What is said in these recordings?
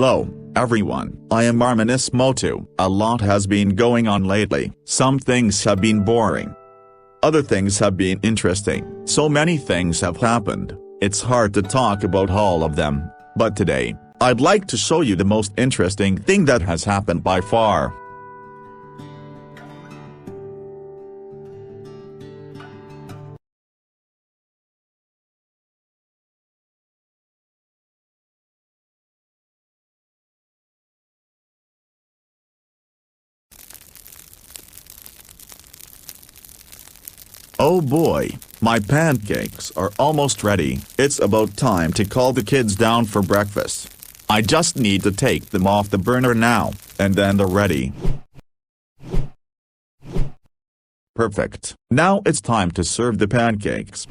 Hello, everyone. I am Armen Issmotu. A lot has been going on lately. Some things have been boring. Other things have been interesting. So many things have happened, it's hard to talk about all of them. But today, I'd like to show you the most interesting thing that has happened by far. Oh boy, my pancakes are almost ready. It's about time to call the kids down for breakfast. I just need to take them off the burner now, and then they're ready. Perfect. Now it's time to serve the pancakes.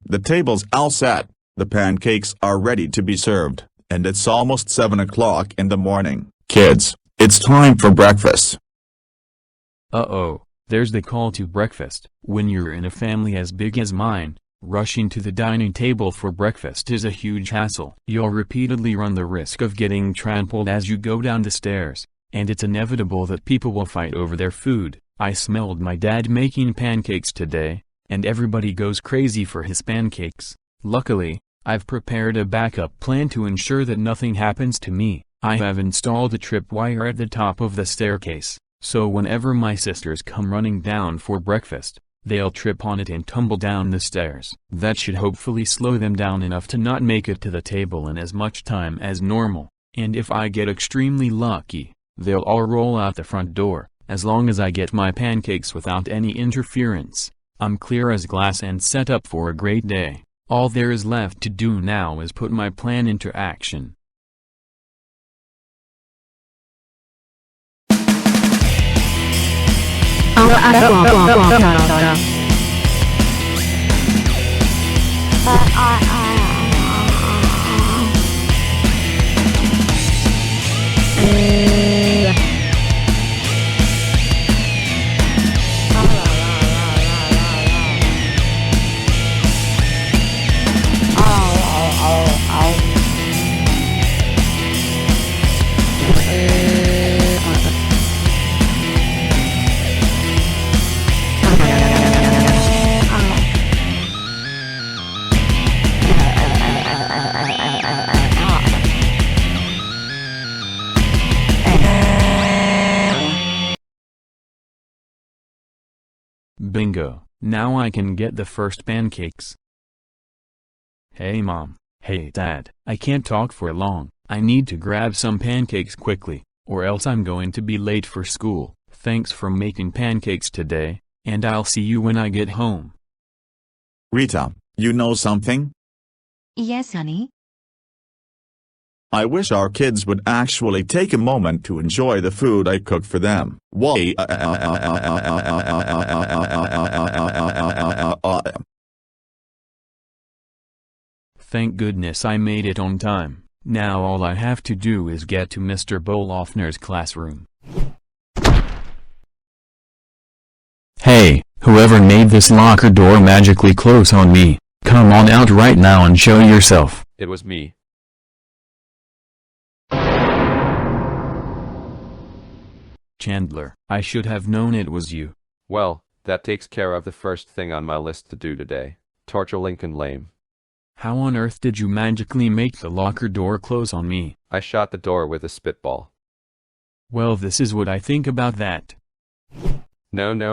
The table's all set, the pancakes are ready to be served, and it's almost 7 o'clock in the morning. Kids, it's time for breakfast. Uh-oh, there's the call to breakfast. When you're in a family as big as mine, rushing to the dining table for breakfast is a huge hassle. You'll repeatedly run the risk of getting trampled as you go down the stairs, and it's inevitable that people will fight over their food. I smelled my dad making pancakes today, and everybody goes crazy for his pancakes. Luckily, I've prepared a backup plan to ensure that nothing happens to me. I have installed a tripwire at the top of the staircase, so whenever my sisters come running down for breakfast, they'll trip on it and tumble down the stairs. That should hopefully slow them down enough to not make it to the table in as much time as normal, and if I get extremely lucky, they'll all roll out the front door. As long as I get my pancakes without any interference, I'm clear as glass and set up for a great day. All there is left to do now is put my plan into action. Bingo, now I can get the first pancakes. Hey Mom, hey Dad, I can't talk for long, I need to grab some pancakes quickly, or else I'm going to be late for school. Thanks for making pancakes today, and I'll see you when I get home. Rita, you know something? Yes, honey. I wish our kids would actually take a moment to enjoy the food I cook for them. Why? Thank goodness I made it on time. Now all I have to do is get to Mr. Bolhofner's classroom. Hey, whoever made this locker door magically close on me, come on out right now and show yourself. It was me. Chandler, I should have known it was you. Well, that takes care of the first thing on my list to do today. Torture Lincoln Lame. How on earth did you magically make the locker door close on me? I shot the door with a spitball. Well, this is what I think about that. No. Ha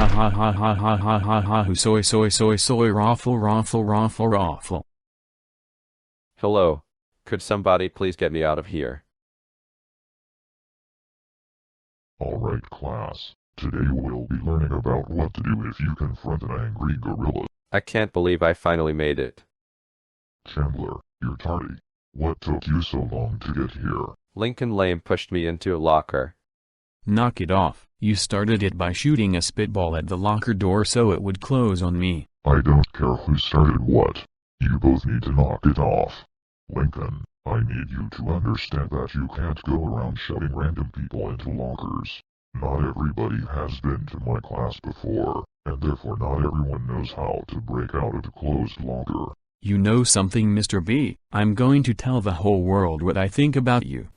ha ha ha ha ha ha ha soy raffle. Hello. Could somebody please get me out of here? Alright class, today we'll be learning about what to do if you confront an angry gorilla. I can't believe I finally made it. Chandler, you're tardy. What took you so long to get here? Lincoln Lame pushed me into a locker. Knock it off. You started it by shooting a spitball at the locker door so it would close on me. I don't care who started what. You both need to knock it off. Lincoln, I need you to understand that you can't go around shoving random people into lockers. Not everybody has been to my class before, and therefore not everyone knows how to break out of a closed locker. You know something, Mr. B? I'm going to tell the whole world what I think about you.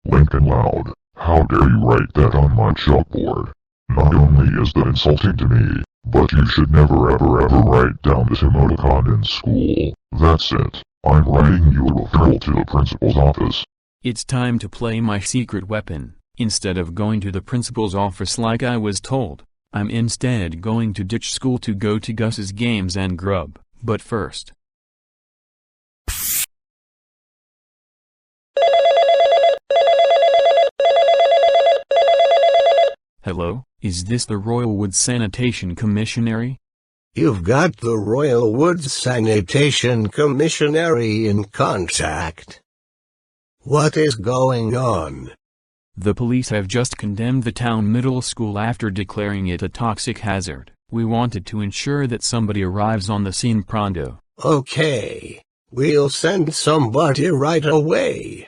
Lincoln Loud, how dare you write that on my chalkboard? Not only is that insulting to me, but you should never ever ever write down this emoticon in school. That's it. I'm writing you a referral to the principal's office. It's time to play my secret weapon. Instead of going to the principal's office like I was told, I'm instead going to ditch school to go to Gus's games and grub. But first. Hello, is this the Royalwood Sanitation Commissionary? You've got the Royalwood Sanitation Commissionary in contact. What is going on? The police have just condemned the town middle school after declaring it a toxic hazard. We wanted to ensure that somebody arrives on the scene pronto. Okay, we'll send somebody right away.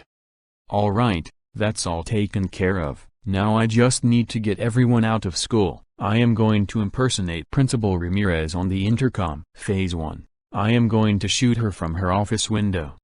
Alright, that's all taken care of. Now I just need to get everyone out of school. I am going to impersonate Principal Ramirez on the intercom. Phase 1. I am going to shoot her from her office window.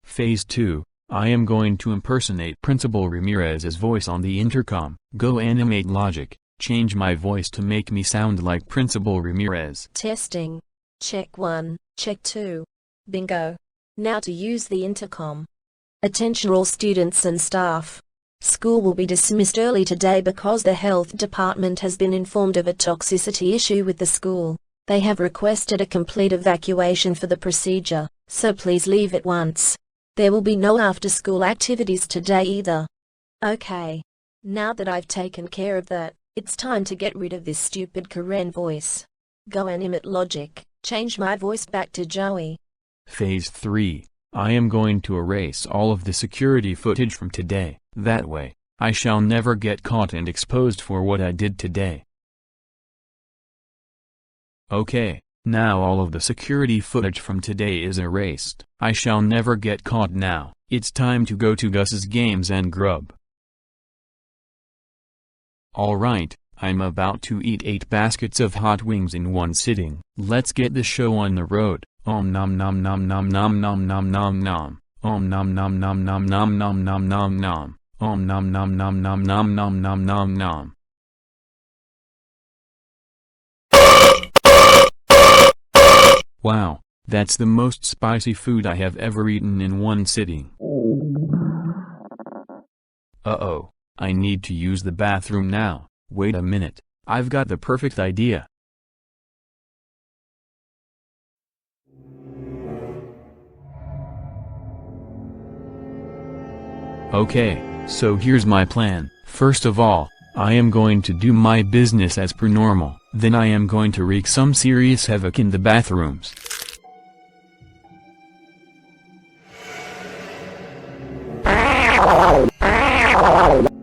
Phase 2. I am going to impersonate Principal Ramirez's voice on the intercom. Go animate logic. Change my voice to make me sound like Principal Ramirez. Testing. Check 1, check 2. Bingo. Now to use the intercom. Attention all students and staff. School will be dismissed early today because the health department has been informed of a toxicity issue with the school. They have requested a complete evacuation for the procedure, so please leave at once. There will be no after-school activities today either. Okay. Now that I've taken care of that, it's time to get rid of this stupid Karen voice. Go animate logic. Change my voice back to Joey. Phase 3. I am going to erase all of the security footage from today. That way, I shall never get caught and exposed for what I did today. Okay, now all of the security footage from today is erased. I shall never get caught now. It's time to go to Gus's games and grub. Alright, I'm about to eat 8 baskets of hot wings in one sitting. Let's get the show on the road. Om nom nom nom nom nom nom nom nom nom. Om nom nom nom nom nom nom nom nom nom. Om nom nom nom nom nom nom nom nom nom. Wow, that's the most spicy food I have ever eaten in one sitting. Uh-oh, I need to use the bathroom now. Wait a minute, I've got the perfect idea. Okay, so here's my plan. First of all, I am going to do my business as per normal. Then I am going to wreak some serious havoc in the bathrooms.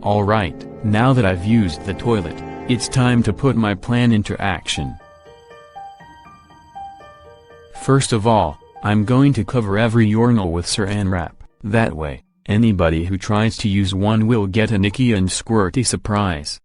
Alright, now that I've used the toilet, it's time to put my plan into action. First of all, I'm going to cover every urinal with saran wrap. That way, anybody who tries to use one will get a nicky and squirty surprise.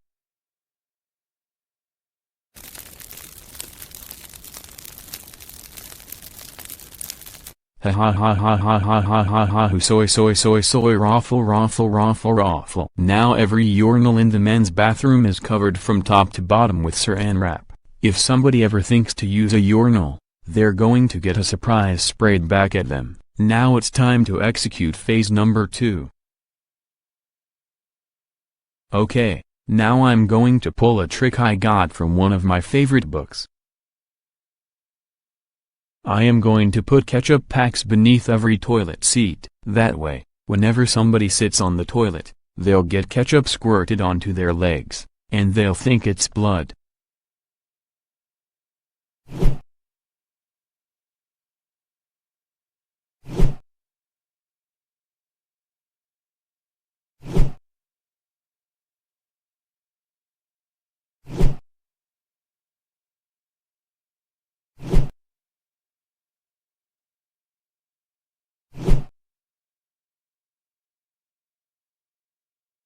Ha ha ha ha ha ha ha ha ha who soy raffle raffle raffle raffle. Now every urinal in the men's bathroom is covered from top to bottom with saran wrap. If somebody ever thinks to use a urinal, they're going to get a surprise sprayed back at them. Now it's time to execute phase number 2. Okay, now I'm going to pull a trick I got from one of my favorite books. I am going to put ketchup packs beneath every toilet seat. That way, whenever somebody sits on the toilet, they'll get ketchup squirted onto their legs. and they'll think it's blood.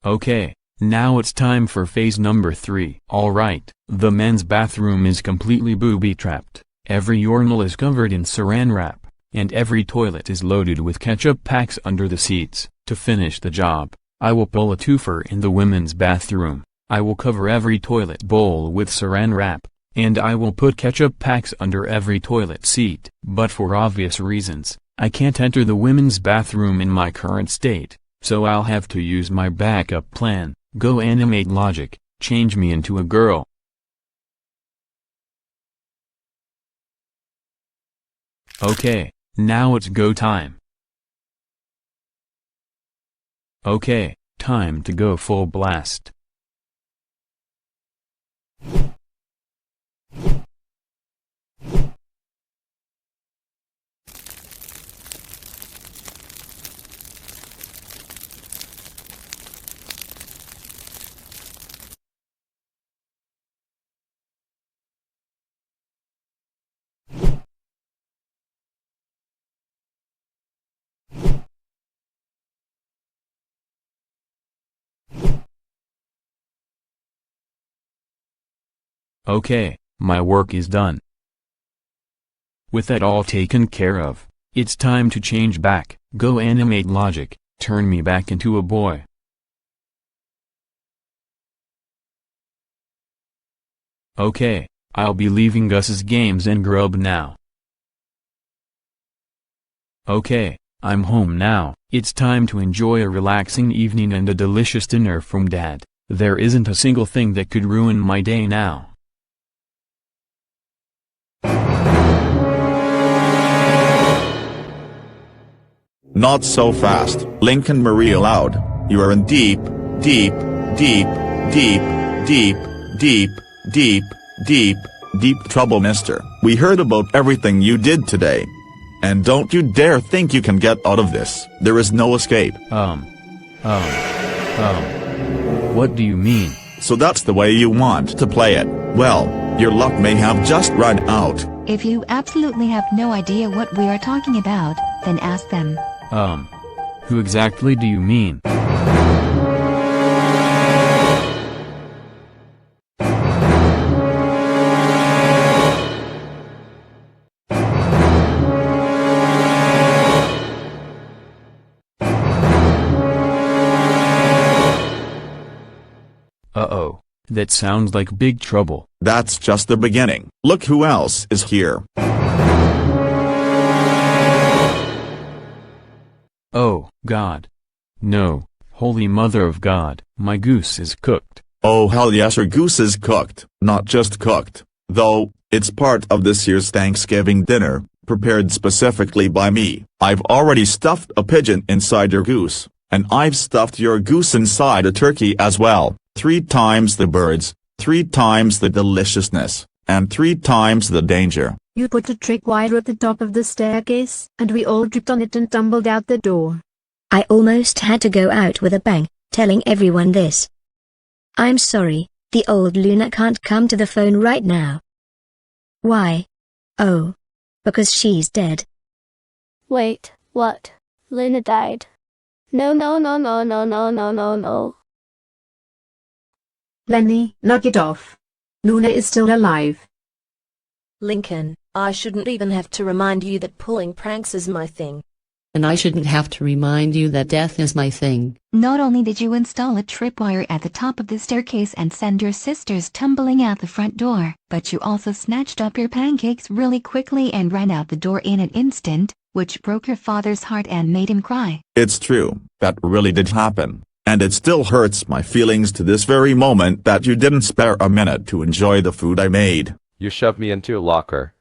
Okay, now it's time for phase number 3. Alright, the men's bathroom is completely booby-trapped, every urinal is covered in saran wrap, and every toilet is loaded with ketchup packs under the seats. To finish the job, I will pull a twofer in the women's bathroom. I will cover every toilet bowl with saran wrap, and I will put ketchup packs under every toilet seat. But for obvious reasons, I can't enter the women's bathroom in my current state. So I'll have to use my backup plan. Go animate logic, change me into a girl. Okay, now it's go time. Okay, time to go full blast. Okay, my work is done. With that all taken care of, it's time to change back. Go animate logic, turn me back into a boy. Okay, I'll be leaving Gus's games and grub now. Okay, I'm home now. It's time to enjoy a relaxing evening and a delicious dinner from Dad. There isn't a single thing that could ruin my day now. Not so fast, Lincoln Marie aloud. You are in deep, deep, deep, deep, deep, deep, deep, deep, deep trouble, mister. We heard about everything you did today. And don't you dare think you can get out of this. There is no escape. What do you mean? So that's the way you want to play it. Well, your luck may have just run out. If you absolutely have no idea what we are talking about, then ask them. Who exactly do you mean? Uh-oh, that sounds like big trouble. That's just the beginning. Look who else is here. Oh, God. No, Holy Mother of God, my goose is cooked. Oh hell yes, your goose is cooked. Not just cooked, though, it's part of this year's Thanksgiving dinner, prepared specifically by me. I've already stuffed a pigeon inside your goose, and I've stuffed your goose inside a turkey as well. 3 times the birds, 3 times the deliciousness, and 3 times the danger. You put a trick wire at the top of the staircase, and we all tripped on it and tumbled out the door. I almost had to go out with a bang, telling everyone this. I'm sorry, the old Luna can't come to the phone right now. Why? Oh. Because she's dead. Wait, what? Luna died. No. Leni, knock it off. Luna is still alive. Lincoln, I shouldn't even have to remind you that pulling pranks is my thing. And I shouldn't have to remind you that death is my thing. Not only did you install a tripwire at the top of the staircase and send your sisters tumbling out the front door, but you also snatched up your pancakes really quickly and ran out the door in an instant, which broke your father's heart and made him cry. It's true, that really did happen. And it still hurts my feelings to this very moment that you didn't spare a minute to enjoy the food I made. You shoved me into a locker.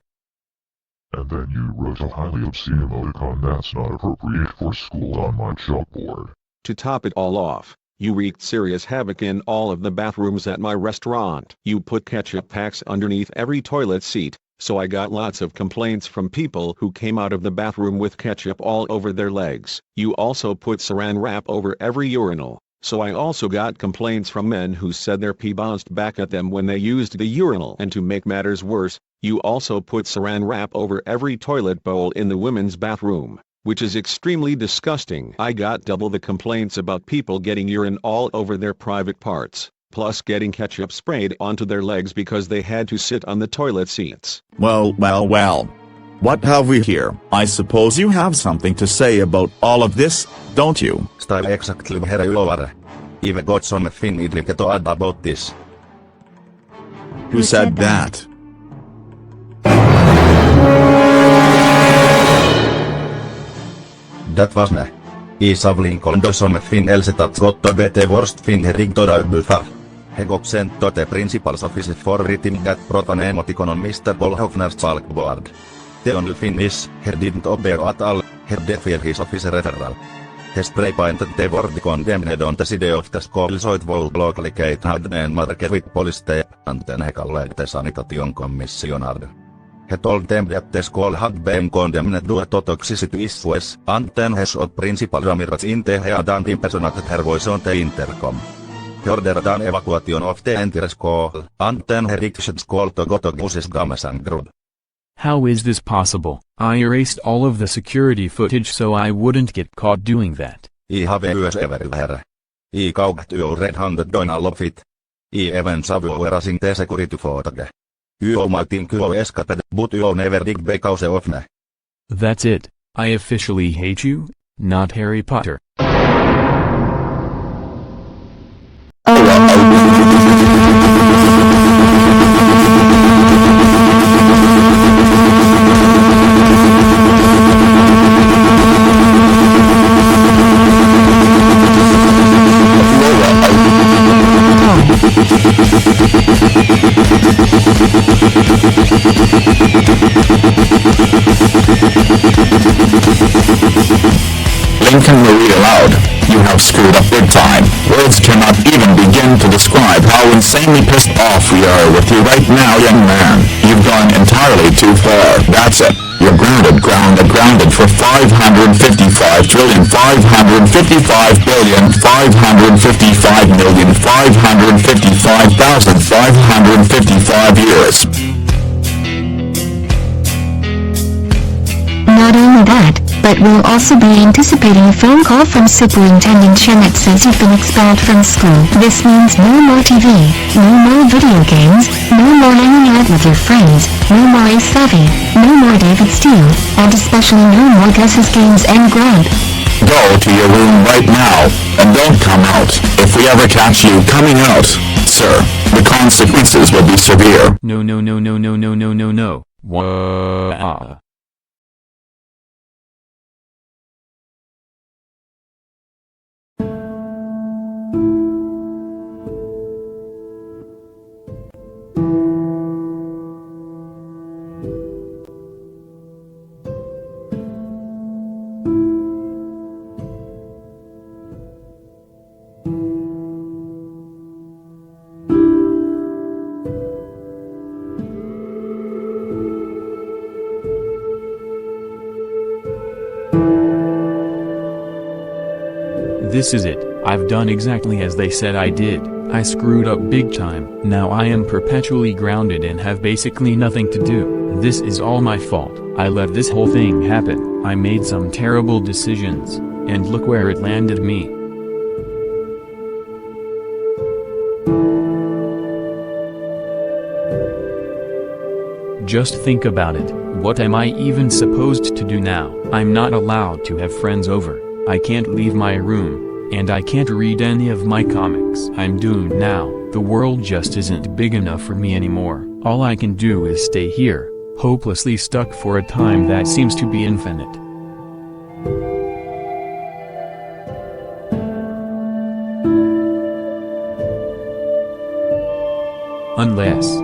And then you wrote a highly obscene emoticon that's not appropriate for school on my chalkboard. To top it all off, You wreaked serious havoc in all of the bathrooms at my restaurant. You put ketchup packs underneath every toilet seat, so I got lots of complaints from people who came out of the bathroom with ketchup all over their legs. You also put saran wrap over every urinal, so I also got complaints from men who said their pee bounced back at them when they used the urinal. And to make matters worse, you also put saran wrap over every toilet bowl in the women's bathroom, which is extremely disgusting. I got double the complaints about people getting urine all over their private parts, plus getting ketchup sprayed onto their legs because they had to sit on the toilet seats. Well. What have we here? I suppose you have something to say about all of this, don't you? Style exactly herra Lola. I've got something I'd like to add about this. Who said that? That was me. I've Lincoln something else that's got to be the worst thing Ronnie before. He got sent to the principal's office for writing that proton emoticon on Mr. Bolhofner's chalkboard. The only thing is, he didn't obey at all. He defied his office referral. He spray painted the word condemned on the side of the school so it would locate and mark with police tape, and then he called the Sanitation Commissionary. He told them that the school had been condemned due to toxicity issues, and then he shot Principal Ramirez in the head and impersonated her voice on the intercom. He ordered an evacuation of the entire school, and then he reached school to go to Gus's games and grub. How is this possible? I erased all of the security footage so I wouldn't get caught doing that. I have everywhere. I caught you red-handed doing all of it. I even saw you erasing the security footage. You might think you escaped, but you never did because of me. That's it. I officially hate you, not Harry Potter. Lynn can read aloud. You have screwed up big time. Words cannot even begin to describe how insanely pissed off we are with you right now, young man. You've gone entirely too far. That's it. You're grounded for 555 trillion, 555 billion, 555 million, 555,555 years. Not only that, but we'll also be anticipating a phone call from Superintendent Chen that says you've been expelled from school. This means no more TV, no more video games, no more hanging out with your friends, no more Ace Savvy, no more David Steele, and especially no more Gus's Games and Grub. Go to your room right now, and don't come out. If we ever catch you coming out, sir, the consequences will be severe. No. Wow. This is it. I've done exactly as they said I did. I screwed up big time. Now I am perpetually grounded and have basically nothing to do. This is all my fault. I let this whole thing happen. I made some terrible decisions, and look where it landed me. Just think about it. What am I even supposed to do now? I'm not allowed to have friends over. I can't leave my room, and I can't read any of my comics. I'm doomed now. The world just isn't big enough for me anymore. All I can do is stay here, hopelessly stuck for a time that seems to be infinite. Unless...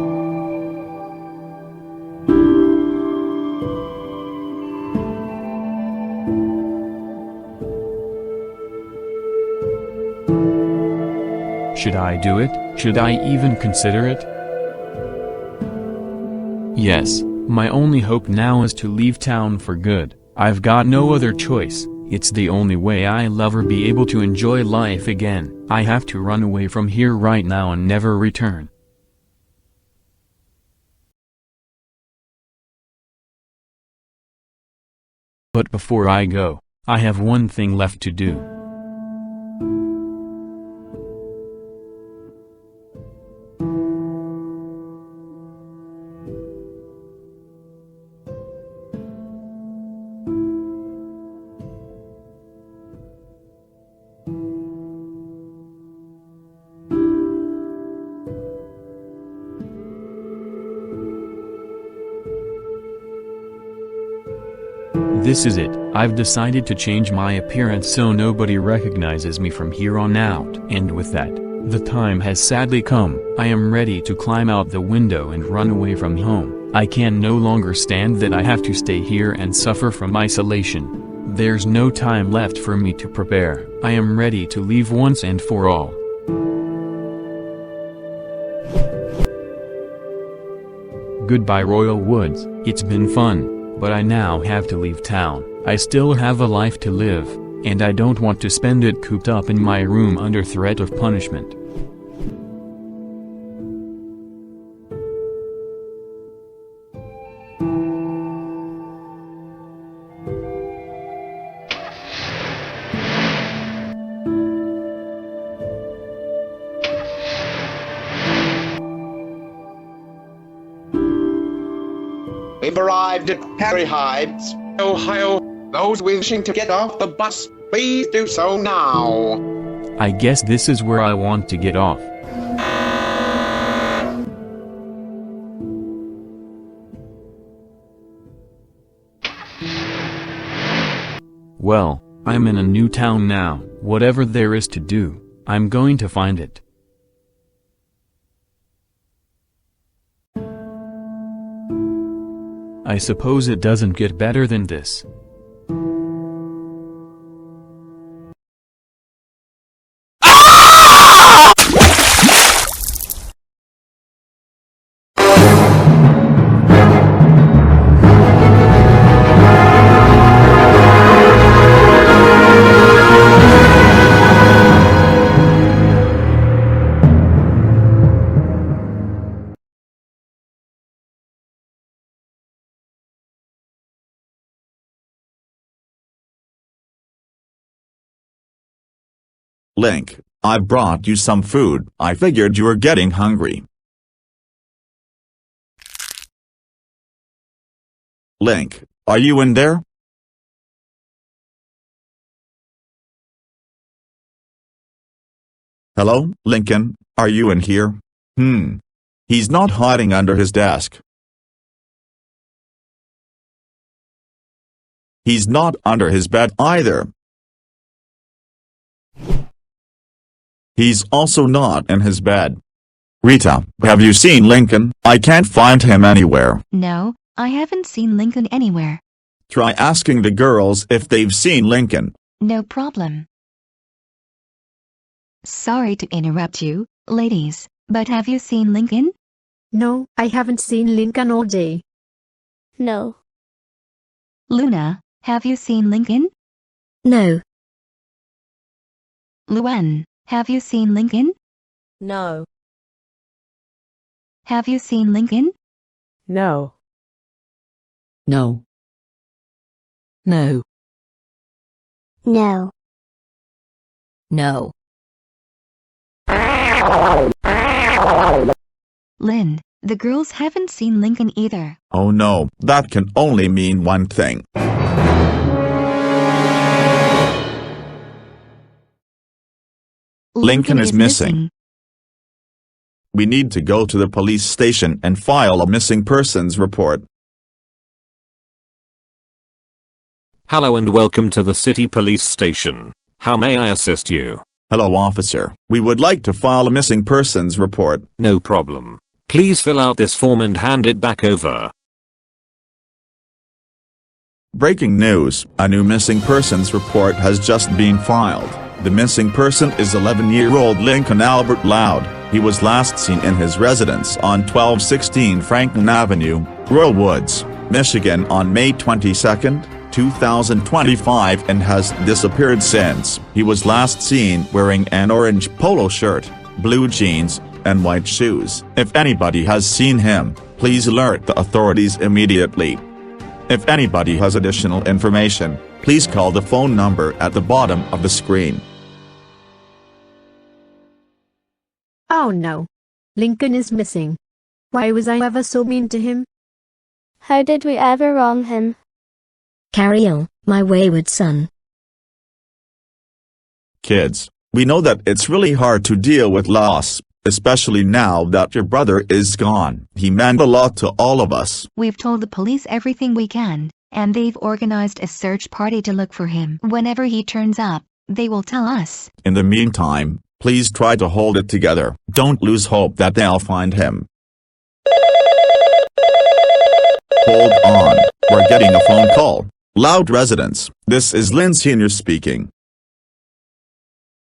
Should I do it? Should I even consider it? Yes, my only hope now is to leave town for good. I've got no other choice. It's the only way I'll ever be able to enjoy life again. I have to run away from here right now and never return. But before I go, I have one thing left to do. This is it. I've decided to change my appearance so nobody recognizes me from here on out. And with that, the time has sadly come. I am ready to climb out the window and run away from home. I can no longer stand that I have to stay here and suffer from isolation. There's no time left for me to prepare. I am ready to leave once and for all. Goodbye Royal Woods. It's been fun. But I now have to leave town. I still have a life to live, and I don't want to spend it cooped up in my room under threat of punishment. We've arrived at Harry Hyde's, Ohio. Those wishing to get off the bus, please do so now. I guess this is where I want to get off. Well, I'm in a new town now. Whatever there is to do, I'm going to find it. I suppose it doesn't get better than this. Link, I brought you some food. I figured you were getting hungry. Link, are you in there? Hello, Lincoln, are you in here? He's not hiding under his desk. He's not under his bed either. He's also not in his bed. Rita, have you seen Lincoln? I can't find him anywhere. No, I haven't seen Lincoln anywhere. Try asking the girls if they've seen Lincoln. No problem. Sorry to interrupt you, ladies, but have you seen Lincoln? No, I haven't seen Lincoln all day. No. Luna, have you seen Lincoln? No. Luan, have you seen Lincoln? No. Have you seen Lincoln? No. No. No. No. No. Lynn, the girls haven't seen Lincoln either. Oh no, that can only mean one thing. Lincoln is missing. We need to go to the police station and file a missing persons report. Hello and welcome to the city police station. How may I assist you? Hello officer, we would like to file a missing persons report. No problem. Please fill out this form and hand it back over. Breaking news, a new missing persons report has just been filed. The missing person is 11-year-old Lincoln Albert Loud. He was last seen in his residence on 1216 Franklin Avenue, Royal Woods, Michigan on May 22, 2025 and has disappeared since. He was last seen wearing an orange polo shirt, blue jeans, and white shoes. If anybody has seen him, please alert the authorities immediately. If anybody has additional information, please call the phone number at the bottom of the screen. Oh no. Lincoln is missing. Why was I ever so mean to him? How did we ever wrong him? Carry on, my wayward son. Kids, we know that it's really hard to deal with loss, especially now that your brother is gone. He meant a lot to all of us. We've told the police everything we can, and they've organized a search party to look for him. Whenever he turns up, they will tell us. In the meantime, please try to hold it together. Don't lose hope that they'll find him. Hold on, we're getting a phone call. Loud residence, this is Lynn Sr. speaking.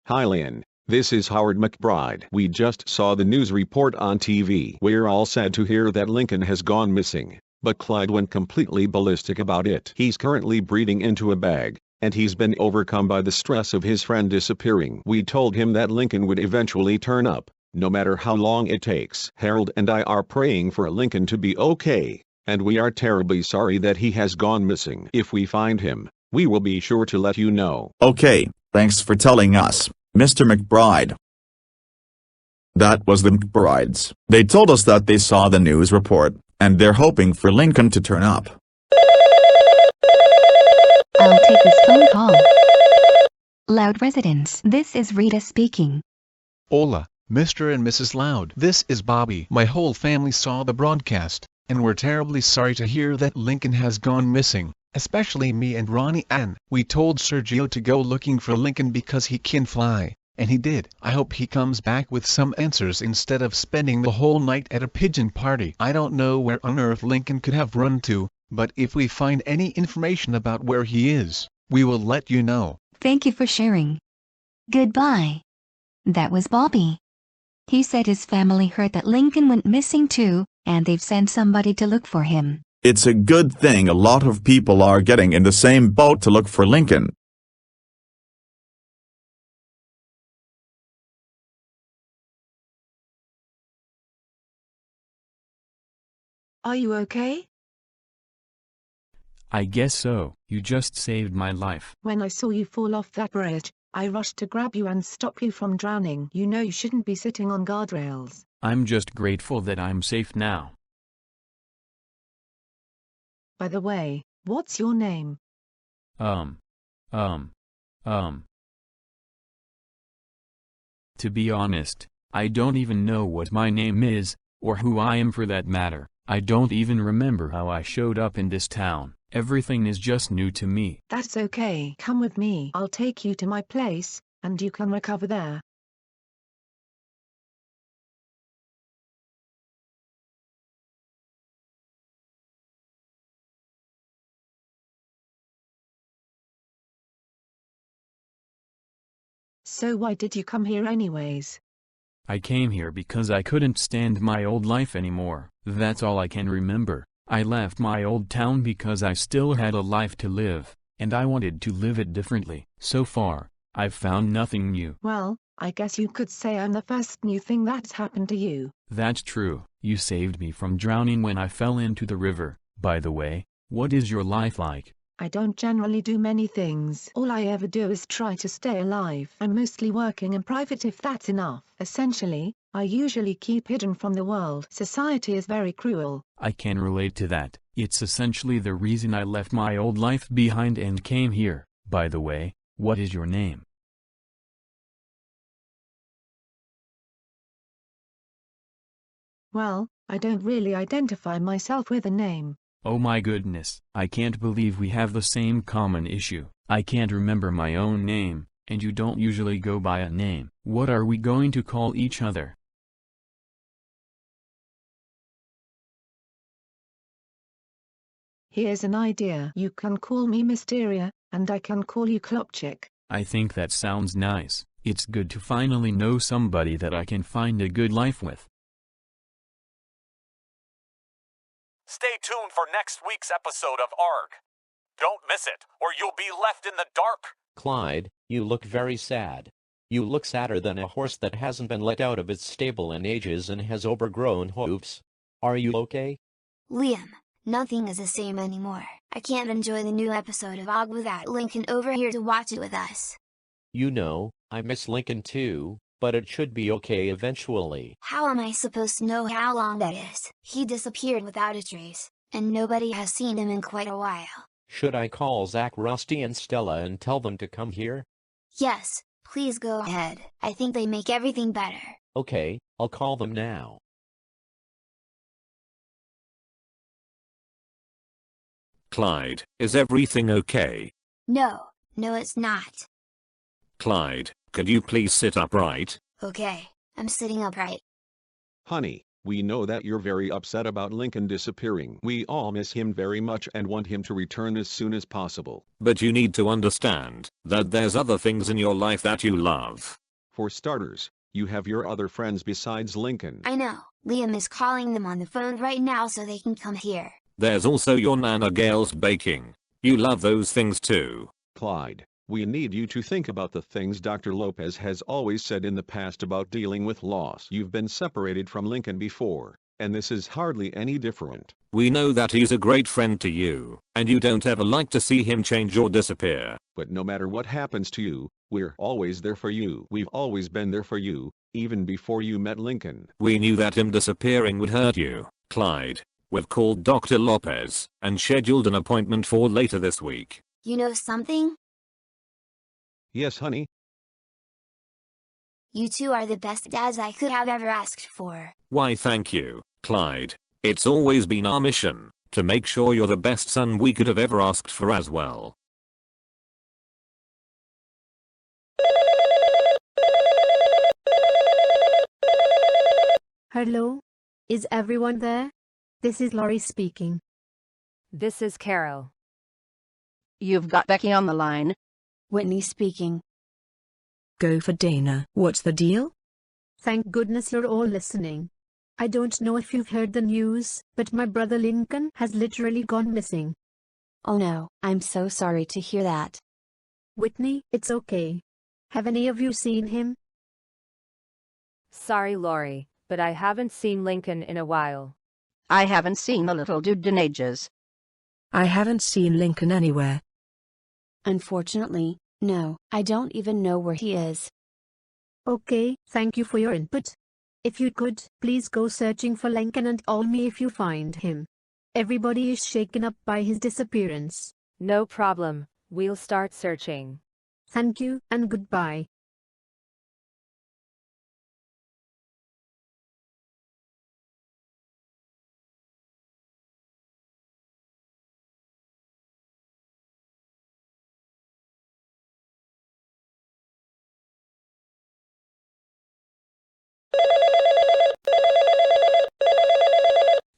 Hi Lynn, this is Howard McBride. We just saw the news report on TV. We're all sad to hear that Lincoln has gone missing, but Clyde went completely ballistic about it. He's currently breathing into a bag, and he's been overcome by the stress of his friend disappearing. We told him that Lincoln would eventually turn up, no matter how long it takes. Harold and I are praying for Lincoln to be okay, and we are terribly sorry that he has gone missing. If we find him, we will be sure to let you know. Okay, thanks for telling us, Mr. McBride. That was the McBrides. They told us that they saw the news report, and they're hoping for Lincoln to turn up. I'll take this phone call. Loud residence, this is Rita speaking. Hola, Mr. and Mrs. Loud. This is Bobby. My whole family saw the broadcast, and we're terribly sorry to hear that Lincoln has gone missing, especially me and Ronnie, and we told Sergio to go looking for Lincoln because he can fly, and he did. I hope he comes back with some answers instead of spending the whole night at a pigeon party. I don't know where on earth Lincoln could have run to, but if we find any information about where he is, we will let you know. Thank you for sharing. Goodbye. That was Bobby. He said his family heard that Lincoln went missing too, and they've sent somebody to look for him. It's a good thing a lot of people are getting in the same boat to look for Lincoln. Are you okay? I guess so. You just saved my life. When I saw you fall off that bridge, I rushed to grab you and stop you from drowning. You know you shouldn't be sitting on guardrails. I'm just grateful that I'm safe now. By the way, what's your name? To be honest, I don't even know what my name is, or who I am for that matter. I don't even remember how I showed up in this town. Everything is just new to me. That's okay. Come with me. I'll take you to my place, and you can recover there. So why did you come here anyways? I came here because I couldn't stand my old life anymore. That's all I can remember. I left my old town because I still had a life to live, and I wanted to live it differently. So far, I've found nothing new. Well, I guess you could say I'm the first new thing that's happened to you. That's true. You saved me from drowning when I fell into the river. By the way, what is your life like? I don't generally do many things. All I ever do is try to stay alive. I'm mostly working in private if that's enough. Essentially, I usually keep hidden from the world. Society is very cruel. I can relate to that. It's essentially the reason I left my old life behind and came here. By the way, what is your name? Well, I don't really identify myself with a name. Oh my goodness, I can't believe we have the same common issue. I can't remember my own name, and you don't usually go by a name. What are we going to call each other? Here's an idea. You can call me Mysteria, and I can call you Klopchik. I think that sounds nice. It's good to finally know somebody that I can find a good life with. Stay tuned for next week's episode of ARG. Don't miss it, or you'll be left in the dark. Clyde, you look very sad. You look sadder than a horse that hasn't been let out of its stable in ages and has overgrown hooves. Are you okay? Liam, nothing is the same anymore. I can't enjoy the new episode of ARG without Lincoln over here to watch it with us. You know, I miss Lincoln too, but it should be okay eventually. How am I supposed to know how long that is? He disappeared without a trace, and nobody has seen him in quite a while. Should I call Zach, Rusty and Stella and tell them to come here? Yes, please go ahead. I think they make everything better. Okay, I'll call them now. Clyde, is everything okay? No, it's not. Clyde, could you please sit upright? Okay, I'm sitting upright. Honey, we know that you're very upset about Lincoln disappearing. We all miss him very much and want him to return as soon as possible. But you need to understand that there's other things in your life that you love. For starters, you have your other friends besides Lincoln. I know, Liam is calling them on the phone right now so they can come here. There's also your Nana Gale's baking. You love those things too. Clyde, we need you to think about the things Dr. Lopez has always said in the past about dealing with loss. You've been separated from Lincoln before, and this is hardly any different. We know that he's a great friend to you, and you don't ever like to see him change or disappear. But no matter what happens to you, we're always there for you. We've always been there for you, even before you met Lincoln. We knew that him disappearing would hurt you, Clyde. We've called Dr. Lopez and scheduled an appointment for later this week. You know something? Yes, honey. You two are the best dads I could have ever asked for. Why, thank you, Clyde. It's always been our mission to make sure you're the best son we could have ever asked for as well. Hello? Is everyone there? This is Laurie speaking. This is Carol. You've got Becky on the line. Whitney speaking. Go for Dana. What's the deal? Thank goodness you're all listening. I don't know if you've heard the news, but my brother Lincoln has literally gone missing. Oh no, I'm so sorry to hear that. Whitney, it's okay. Have any of you seen him? Sorry, Laurie, but I haven't seen Lincoln in a while. I haven't seen the little dude in ages. I haven't seen Lincoln anywhere. Unfortunately, no, I don't even know where he is. Okay, thank you for your input. If you could, please go searching for Lincoln and call me if you find him. Everybody is shaken up by his disappearance. No problem, we'll start searching. Thank you, and goodbye.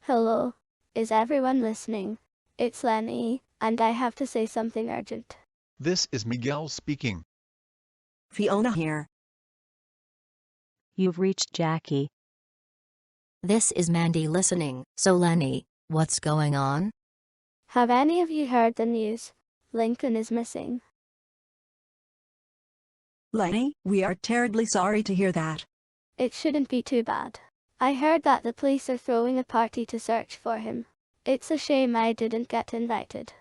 Hello. Is everyone listening? It's Leni, and I have to say something urgent. This is Miguel speaking. Fiona here. You've reached Jackie. This is Mandee listening. So Leni, what's going on? Have any of you heard the news? Lincoln is missing. Leni, we are terribly sorry to hear that. It shouldn't be too bad. I heard that the police are throwing a party to search for him. It's a shame I didn't get invited.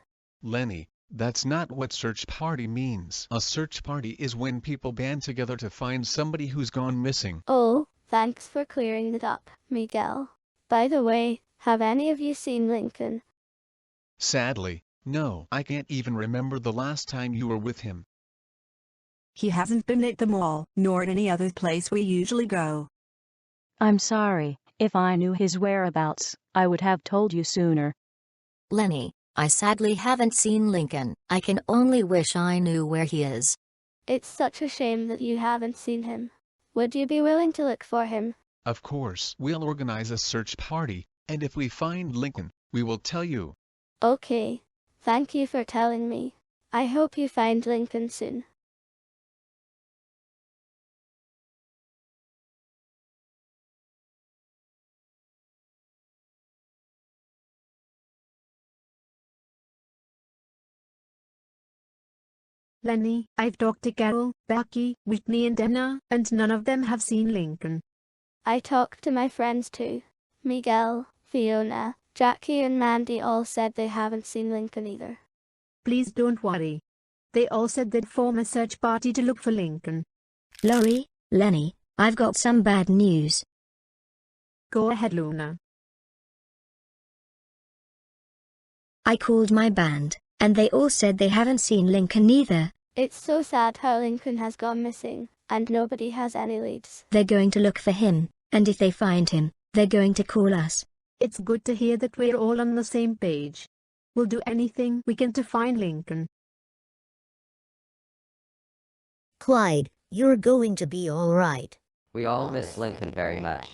Leni, that's not what search party means. A search party is when people band together to find somebody who's gone missing. Oh, thanks for clearing it up, Miguel. By the way, have any of you seen Lincoln? Sadly, no. I can't even remember the last time you were with him. He hasn't been at the mall, nor at any other place we usually go. I'm sorry. If I knew his whereabouts, I would have told you sooner. Leni, I sadly haven't seen Lincoln. I can only wish I knew where he is. It's such a shame that you haven't seen him. Would you be willing to look for him? Of course, we'll organize a search party, and if we find Lincoln, we will tell you. Okay. Thank you for telling me. I hope you find Lincoln soon. Leni, I've talked to Carol, Becky, Whitney and Emma, and none of them have seen Lincoln. I talked to my friends too. Miguel, Fiona, Jackie and Mandee all said they haven't seen Lincoln either. Please don't worry. They all said they'd form a search party to look for Lincoln. Lori, Leni, I've got some bad news. Go ahead, Luna. I called my band, and they all said they haven't seen Lincoln either. It's so sad how Lincoln has gone missing, and nobody has any leads. They're going to look for him, and if they find him, they're going to call us. It's good to hear that we're all on the same page. We'll do anything we can to find Lincoln. Clyde, you're going to be all right. We all miss Lincoln very much.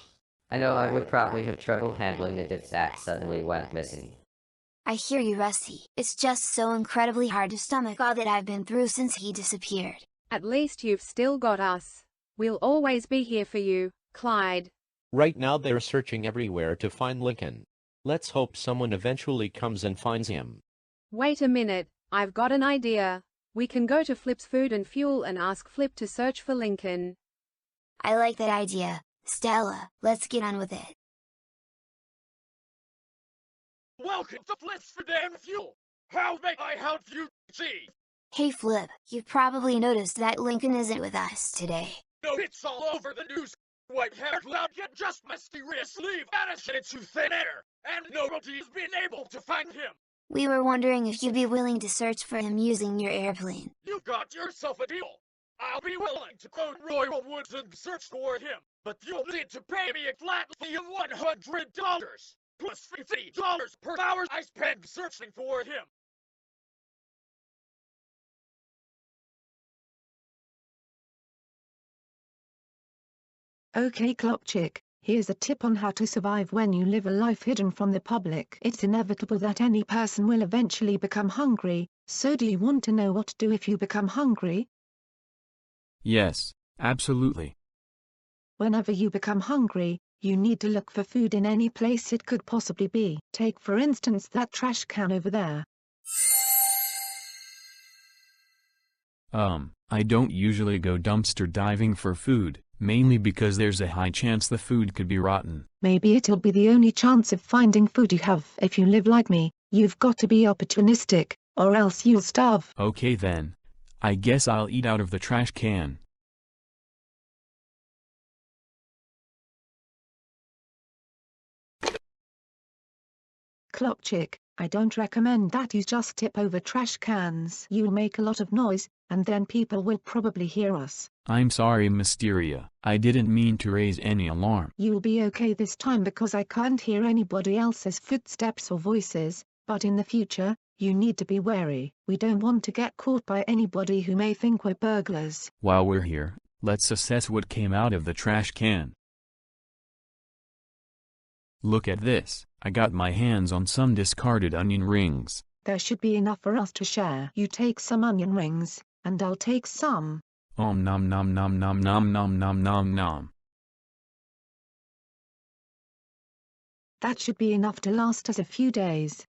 I know I would probably have trouble handling it if Zach suddenly went missing. I hear you, Rusty. It's just so incredibly hard to stomach all that I've been through since he disappeared. At least you've still got us. We'll always be here for you, Clyde. Right now they're searching everywhere to find Lincoln. Let's hope someone eventually comes and finds him. Wait a minute, I've got an idea. We can go to Flip's Food and Fuel and ask Flip to search for Lincoln. I like that idea. Stella, let's get on with it. Welcome to Flip's Food and Fuel. How may I help you, Chief? Hey Flip, you've probably noticed that Lincoln isn't with us today. No, it's all over the news. White-haired loud yet just mysteriously vanished into thin air, and nobody's been able to find him. We were wondering if you'd be willing to search for him using your airplane. You got yourself a deal. I'll be willing to go to Royal Woods and search for him, but you'll need to pay me a flat fee of $100, plus $50 per hour I spend searching for him. Okay, Clock Chick, here's a tip on how to survive when you live a life hidden from the public. It's inevitable that any person will eventually become hungry, so do you want to know what to do if you become hungry? Yes, absolutely. Whenever you become hungry, you need to look for food in any place it could possibly be. Take for instance that trash can over there. I don't usually go dumpster diving for food, mainly because there's a high chance the food could be rotten. Maybe it'll be the only chance of finding food you have. If you live like me, you've got to be opportunistic, or else you'll starve. Okay then. I guess I'll eat out of the trash can. Clock Chick, I don't recommend that you just tip over trash cans. You'll make a lot of noise, and then people will probably hear us. I'm sorry, Mysteria. I didn't mean to raise any alarm. You'll be okay this time because I can't hear anybody else's footsteps or voices, but in the future, you need to be wary. We don't want to get caught by anybody who may think we're burglars. While we're here, let's assess what came out of the trash can. Look at this. I got my hands on some discarded onion rings. There should be enough for us to share. You take some onion rings, and I'll take some. Nom nom nom nom nom nom nom nom nom. That should be enough to last us a few days.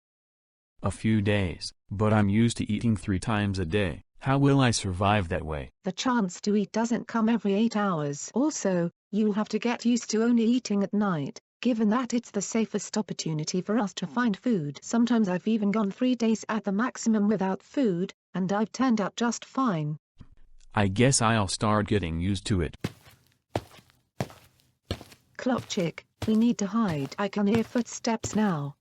A few days, but I'm used to eating 3 times a day. How will I survive that way? The chance to eat doesn't come every 8 hours. Also, you'll have to get used to only eating at night, given that it's the safest opportunity for us to find food. Sometimes I've even gone 3 days at the maximum without food, and I've turned out just fine. I guess I'll start getting used to it. Clock Chick, we need to hide. I can hear footsteps now.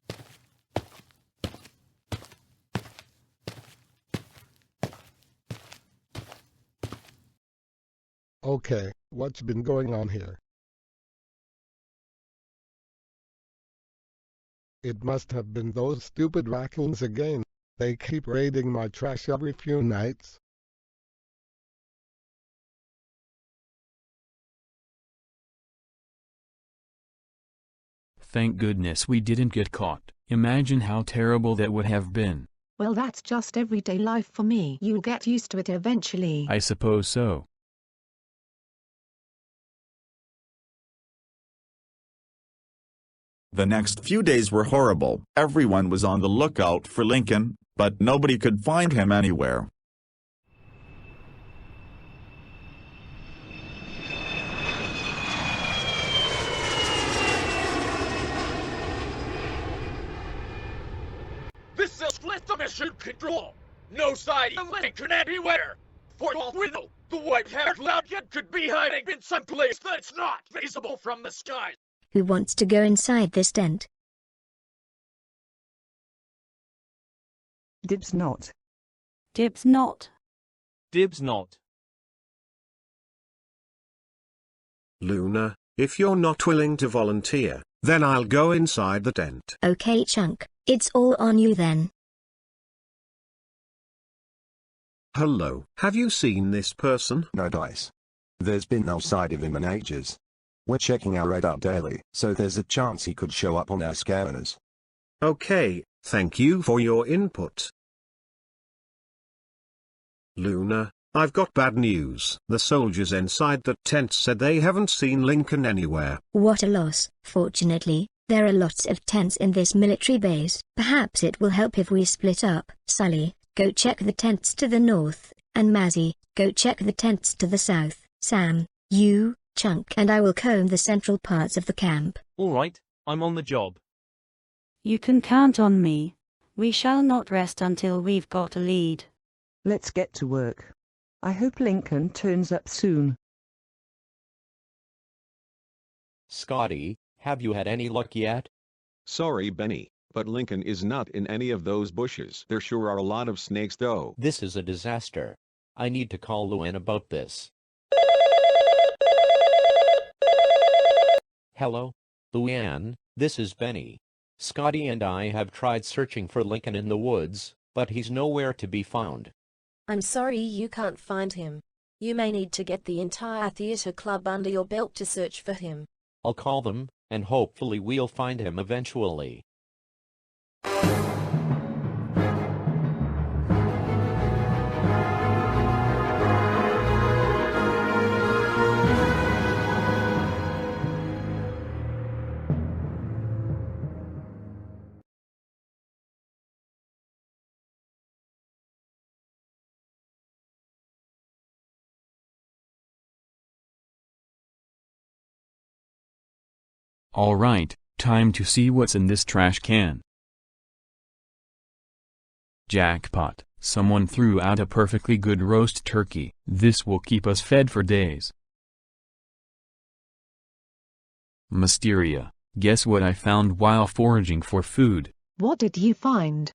Okay, what's been going on here? It must have been those stupid raccoons again. They keep raiding my trash every few nights. Thank goodness we didn't get caught. Imagine how terrible that would have been. Well, that's just everyday life for me. You'll get used to it eventually. I suppose so. The next few days were horrible. Everyone was on the lookout for Lincoln, but nobody could find him anywhere. This is split the mission control. No sign of Lincoln anywhere. For all we know, the white-haired loud kid could be hiding in some place that's not visible from the skies. Who wants to go inside this tent? Dibs not. Dibs not. Dibs not. Luna, if you're not willing to volunteer, then I'll go inside the tent. Okay, Chunk, it's all on you then. Hello, have you seen this person? No dice. There's been no sight of him in ages. We're checking our radar daily, so there's a chance he could show up on our scanners. Okay, thank you for your input. Luna, I've got bad news. The soldiers inside the tent said they haven't seen Lincoln anywhere. What a loss. Fortunately, there are lots of tents in this military base. Perhaps it will help if we split up. Sully, go check the tents to the north, and Maddie, go check the tents to the south. Sam, you, Chunk and I will comb the central parts of the camp. Alright, I'm on the job. You can count on me. We shall not rest until we've got a lead. Let's get to work. I hope Lincoln turns up soon. Scotty, have you had any luck yet? Sorry, Benny, but Lincoln is not in any of those bushes. There sure are a lot of snakes though. This is a disaster. I need to call Luan about this. Hello? Luan, this is Benny. Scotty and I have tried searching for Lincoln in the woods, but he's nowhere to be found. I'm sorry you can't find him. You may need to get the entire theater club under your belt to search for him. I'll call them, and hopefully we'll find him eventually. Alright, time to see what's in this trash can. Jackpot, someone threw out a perfectly good roast turkey. This will keep us fed for days. Mysteria, guess what I found while foraging for food? What did you find?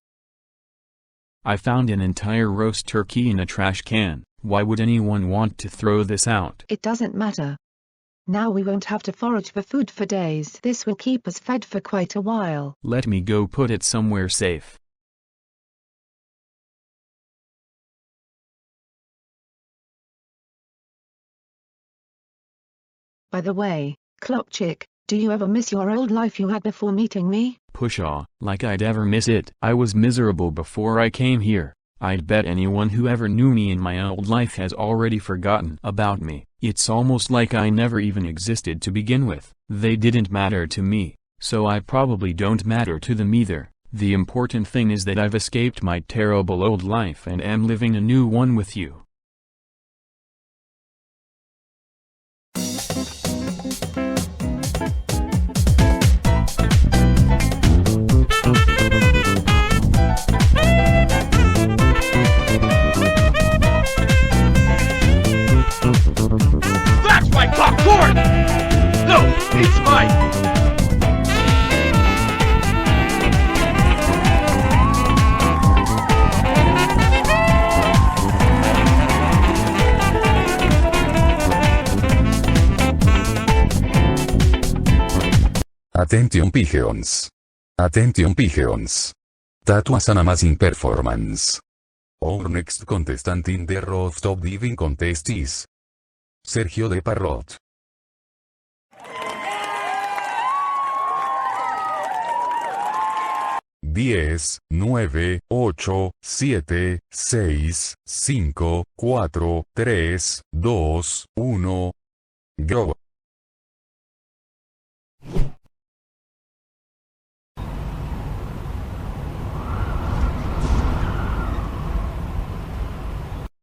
I found an entire roast turkey in a trash can. Why would anyone want to throw this out? It doesn't matter. Now we won't have to forage for food for days. This will keep us fed for quite a while. Let me go put it somewhere safe. By the way, Clock Chick, do you ever miss your old life you had before meeting me? Pushaw, like I'd ever miss it. I was miserable before I came here. I'd bet anyone who ever knew me in my old life has already forgotten about me. It's almost like I never even existed to begin with. They didn't matter to me, so I probably don't matter to them either. The important thing is that I've escaped my terrible old life and am living a new one with you. That's my popcorn! No, it's mine! Attention pigeons. Attention pigeons. That was an amazing performance. Our next contestant in the roast of diving contest is Sergio de Parrot. Diez, 9, 8, 7, 6, 5, 4, 3, 2, 1. Go.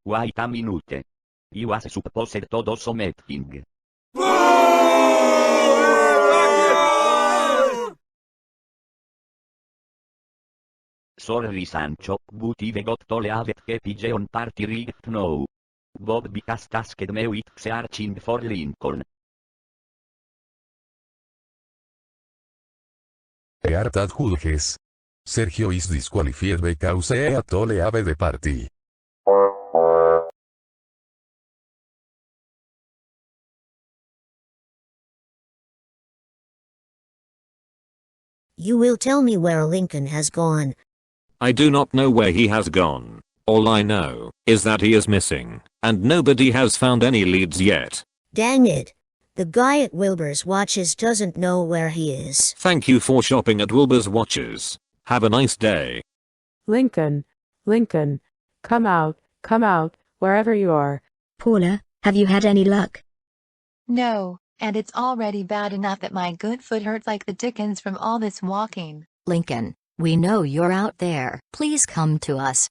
Wait a minute. You was supposed to do something. sorry Sancho, but I got to leave the pigeon party right now. Bob because tasked me with searching for Lincoln. Eartad judges. Sergio is disqualified because he had to leave the party. You will tell me where Lincoln has gone. I do not know where he has gone. All I know is that he is missing, and nobody has found any leads yet. Dang it. The guy at Wilbur's Watches doesn't know where he is. Thank you for shopping at Wilbur's Watches. Have a nice day. Lincoln, come out, wherever you are. Paula, have you had any luck? No, and it's already bad enough that my good foot hurts like the dickens from all this walking. Lincoln, we know you're out there. Please come to us.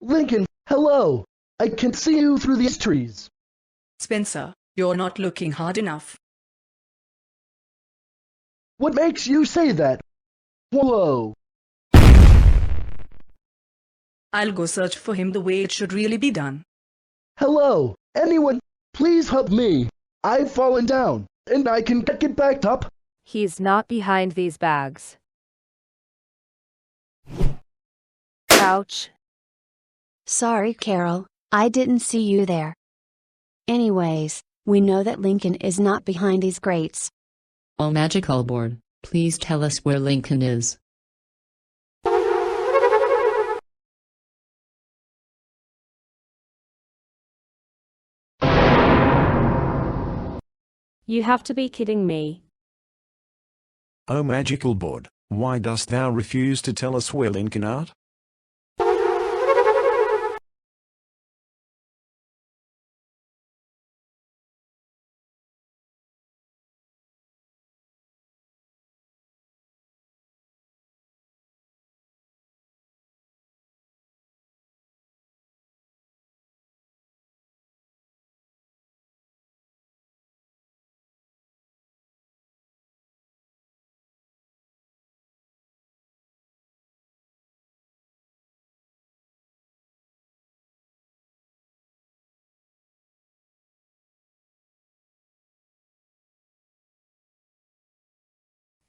Lincoln, hello! I can see you through these trees. Spencer, you're not looking hard enough. What makes you say that? Whoa! I'll go search for him the way it should really be done. Hello! Anyone, please help me! I've fallen down, and I can get back up. He's not behind these bags. Ouch. Sorry, Carol, I didn't see you there. Anyways, we know that Lincoln is not behind these grates. Oh magical board, please tell us where Lincoln is. You have to be kidding me. Oh magical board, why dost thou refuse to tell us where Lincoln art?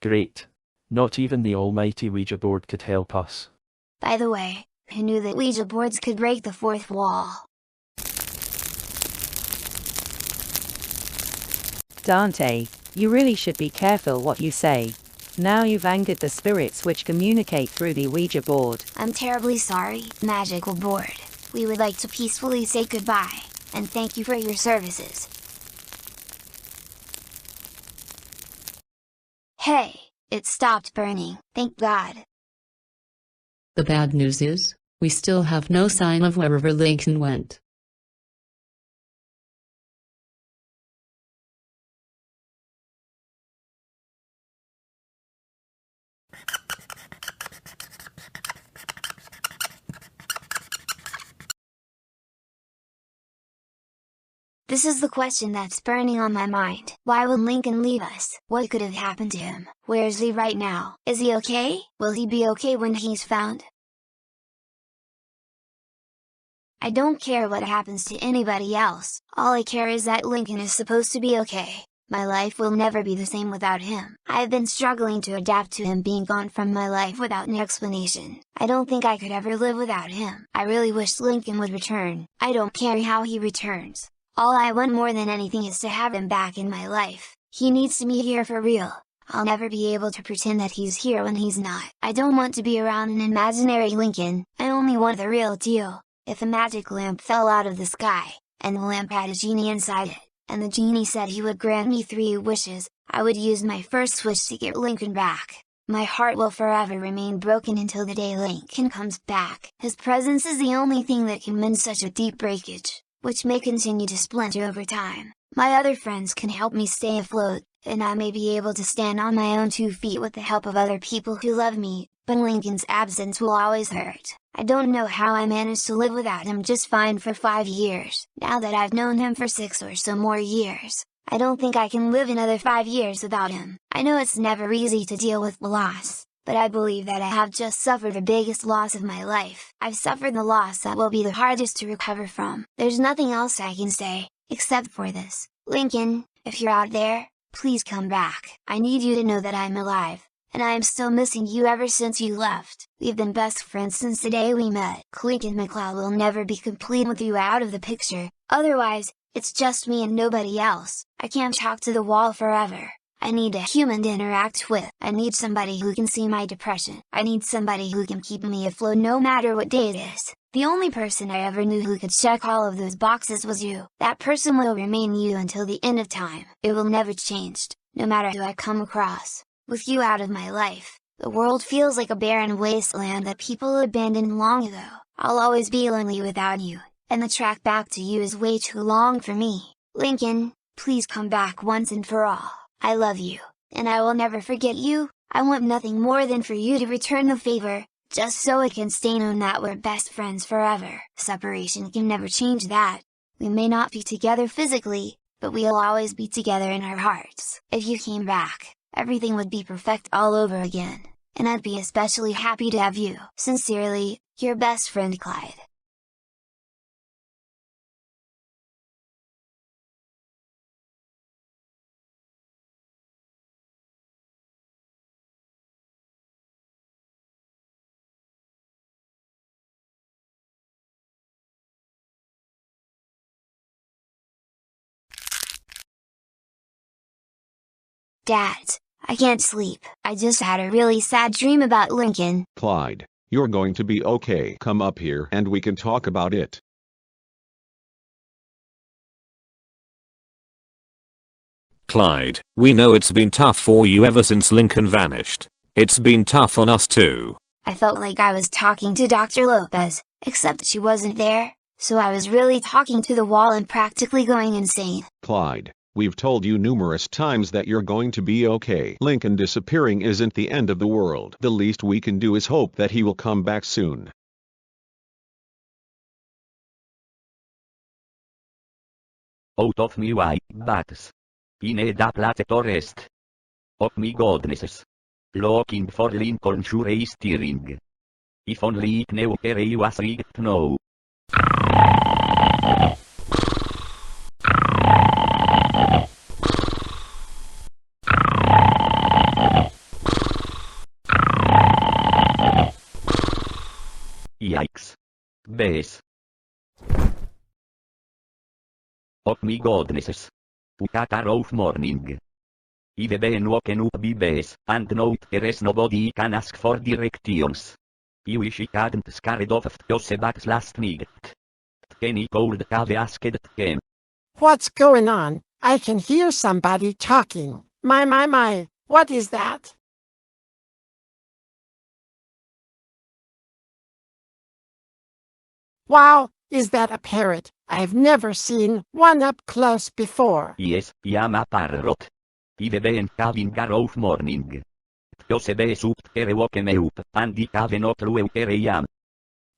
Great. Not even the almighty Ouija board could help us. By the way, who knew that Ouija boards could break the fourth wall? Dante, you really should be careful what you say. Now you've angered the spirits which communicate through the Ouija board. I'm terribly sorry, magical board. We would like to peacefully say goodbye, and thank you for your services. Hey, it stopped burning, thank God. The bad news is, we still have no sign of wherever Lincoln went. This is the question that's burning on my mind. Why would Lincoln leave us? What could have happened to him? Where is he right now? Is he okay? Will he be okay when he's found? I don't care what happens to anybody else. All I care is that Lincoln is supposed to be okay. My life will never be the same without him. I've been struggling to adapt to him being gone from my life without an explanation. I don't think I could ever live without him. I really wish Lincoln would return. I don't care how he returns. All I want more than anything is to have him back in my life. He needs to be here for real. I'll never be able to pretend that he's here when he's not. I don't want to be around an imaginary Lincoln. I only want the real deal. If a magic lamp fell out of the sky, and the lamp had a genie inside it, and the genie said he would grant me 3 wishes, I would use my first wish to get Lincoln back. My heart will forever remain broken until the day Lincoln comes back. His presence is the only thing that can mend such a deep breakage, which may continue to splinter over time. My other friends can help me stay afloat, and I may be able to stand on my own 2 feet with the help of other people who love me, but Lincoln's absence will always hurt. I don't know how I managed to live without him just fine for 5 years. Now that I've known him for 6 or so more years, I don't think I can live another 5 years without him. I know it's never easy to deal with loss, but I believe that I have just suffered the biggest loss of my life. I've suffered the loss that will be the hardest to recover from. There's nothing else I can say, except for this. Lincoln, if you're out there, please come back. I need you to know that I'm alive, and I am still missing you ever since you left. We've been best friends since the day we met. Lincoln McLeod will never be complete with you out of the picture, otherwise, it's just me and nobody else. I can't talk to the wall forever. I need a human to interact with. I need somebody who can see my depression. I need somebody who can keep me afloat no matter what day it is. The only person I ever knew who could check all of those boxes was you. That person will remain you until the end of time. It will never change, no matter who I come across. With you out of my life, the world feels like a barren wasteland that people abandoned long ago. I'll always be lonely without you, and the track back to you is way too long for me. Lincoln, please come back once and for all. I love you, and I will never forget you. I want nothing more than for you to return the favor, just so it can stay known that we're best friends forever. Separation can never change that. We may not be together physically, but we'll always be together in our hearts. If you came back, everything would be perfect all over again, and I'd be especially happy to have you. Sincerely, your best friend Clyde. Dad, I can't sleep. I just had a really sad dream about Lincoln. Clyde, you're going to be okay. Come up here and we can talk about it. Clyde, we know it's been tough for you ever since Lincoln vanished. It's been tough on us too. I felt like I was talking to Dr. Lopez, except she wasn't there, so I was really talking to the wall and practically going insane. Clyde, we've told you numerous times that you're going to be okay. Lincoln disappearing isn't the end of the world. The least we can do is hope that he will come back soon. Out of me way, bats. In a da platetor est. Of me godnesses. Looking for Lincoln sure is steering. If only it knew where he was right now. Yikes. Base. Of me godnesses. Ukatar of morning. I've been woken up by base, and now there is nobody can ask for directions. I wish I hadn't scared off the bats last night. Kenny cold have asked him. What's going on? I can hear somebody talking. My, what is that? Wow, is that a parrot? I've never seen one up close before. Yes, I'm a parrot. I've been having a rough morning. Joseph upped here woke me up, and I have no clue where I am.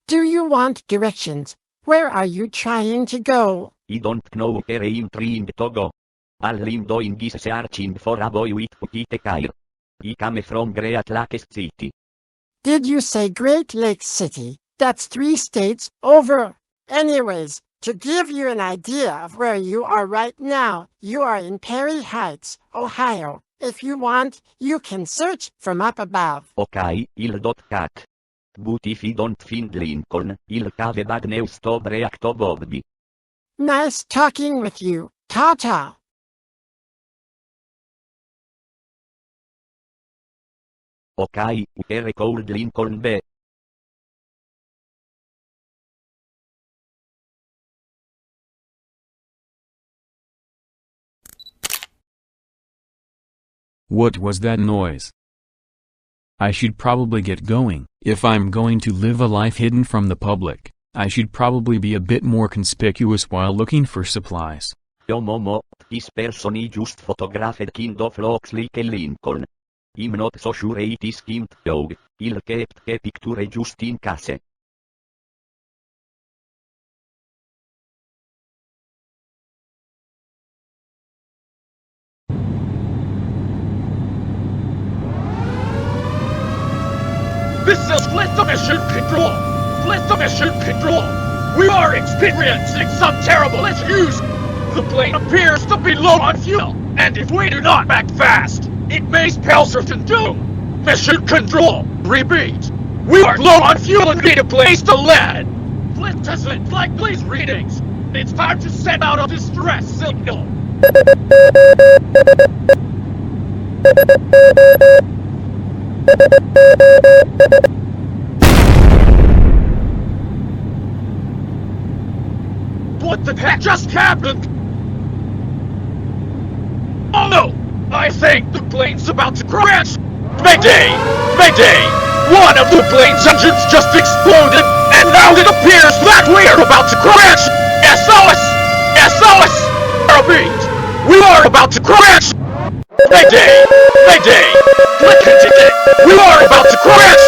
Do you want directions? Where are you trying to go? I don't know where I'm trying to go. All I'm doing is searching for a boy with white hair. I come from Great Lakes City. Did you say Great Lakes City? That's 3 states over. Anyways, to give you an idea of where you are right now, you are in Perry Heights, Ohio. If you want, you can search from up above. Okay, I'll dot cat. But if I don't find Lincoln, I'll have bad news to break to Bobby. Nice talking with you. Ta-ta. Okay, where could Lincoln be? What was that noise? I should probably get going. If I'm going to live a life hidden from the public, I should probably be a bit more conspicuous while looking for supplies. Yo momo, this person is just photographed kind of looks like a Lincoln. I'm not so sure it is him though. I'll keep the picture just in case. This is split the mission control! Split the mission control! We are experiencing some terrible issues! The plane appears to be low on fuel, and if we do not act fast, it may spell certain doom! Mission control! Repeat! We are low on fuel and need a place to land! Split doesn't like these readings! It's time to send out a distress signal! What the heck just happened? Oh no! I think the plane's about to crash! Mayday! Mayday! One of the plane's engines just exploded, and now it appears that we're about to crash! SOS! SOS! Repeat! We are about to crash! Mayday! Mayday! Click it! We are about to crash!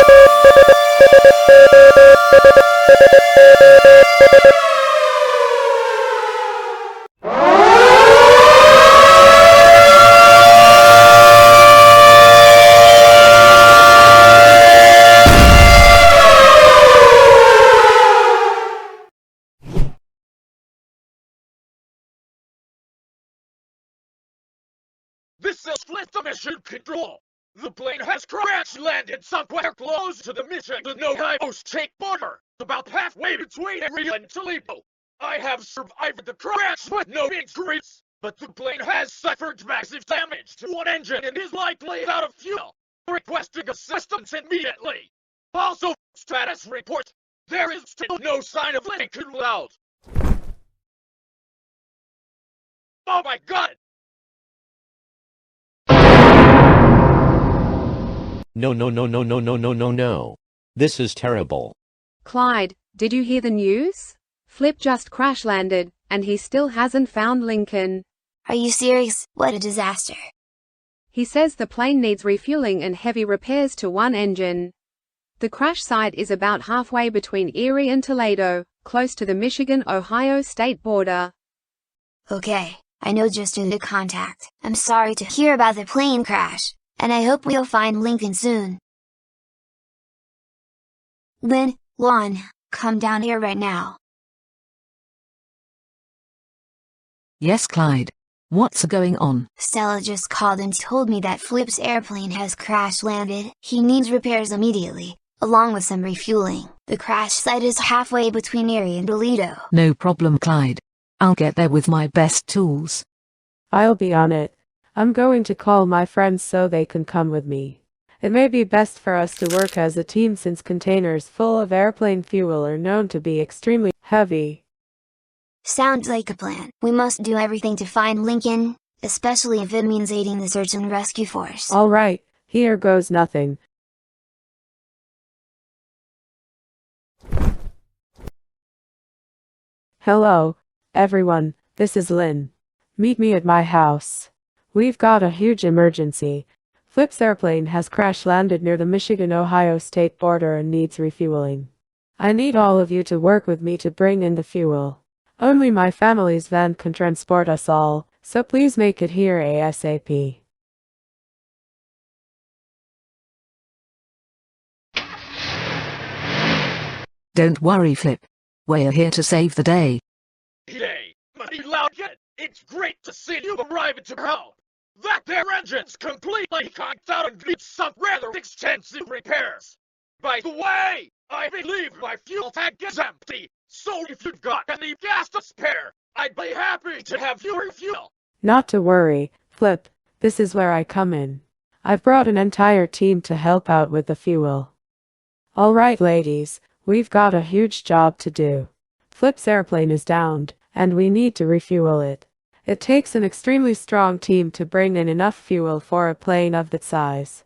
This is split the mission control! The plane has crash-landed somewhere close to the Michigan-Ohio state border, about halfway between Rita and Toledo. I have survived the crash with no injuries, but the plane has suffered massive damage to one engine and is likely out of fuel. Requesting assistance immediately. Also, status report. There is still no sign of Leni out. Oh my god! No. This is terrible. Clyde, did you hear the news? Flip just crash landed, and he still hasn't found Lincoln. Are you serious? What a disaster. He says the plane needs refueling and heavy repairs to one engine. The crash site is about halfway between Erie and Toledo, close to the Michigan-Ohio state border. Okay, I know just who to contact. I'm sorry to hear about the plane crash, and I hope we'll find Lincoln soon. Lynn, Luan, come down here right now. Yes, Clyde. What's going on? Stella just called and told me that Flip's airplane has crash-landed. He needs repairs immediately, along with some refueling. The crash site is halfway between Erie and Toledo. No problem, Clyde. I'll get there with my best tools. I'll be on it. I'm going to call my friends so they can come with me. It may be best for us to work as a team since containers full of airplane fuel are known to be extremely heavy. Sounds like a plan. We must do everything to find Lincoln, especially if it means aiding the search and rescue force. Alright, here goes nothing. Hello, everyone, this is Lynn. Meet me at my house. We've got a huge emergency. Flip's airplane has crash-landed near the Michigan-Ohio state border and needs refueling. I need all of you to work with me to bring in the fuel. Only my family's van can transport us all, so please make it here ASAP. Don't worry, Flip. We're here to save the day. Hey, Maddie Loudget, it's great to see you arrive to help. That their engine's completely conked out and needs some rather extensive repairs. By the way, I believe my fuel tank is empty, so if you've got any gas to spare, I'd be happy to have you refuel. Not to worry, Flip, this is where I come in. I've brought an entire team to help out with the fuel. Alright ladies, we've got a huge job to do. Flip's airplane is downed, and we need to refuel it. It takes an extremely strong team to bring in enough fuel for a plane of that size.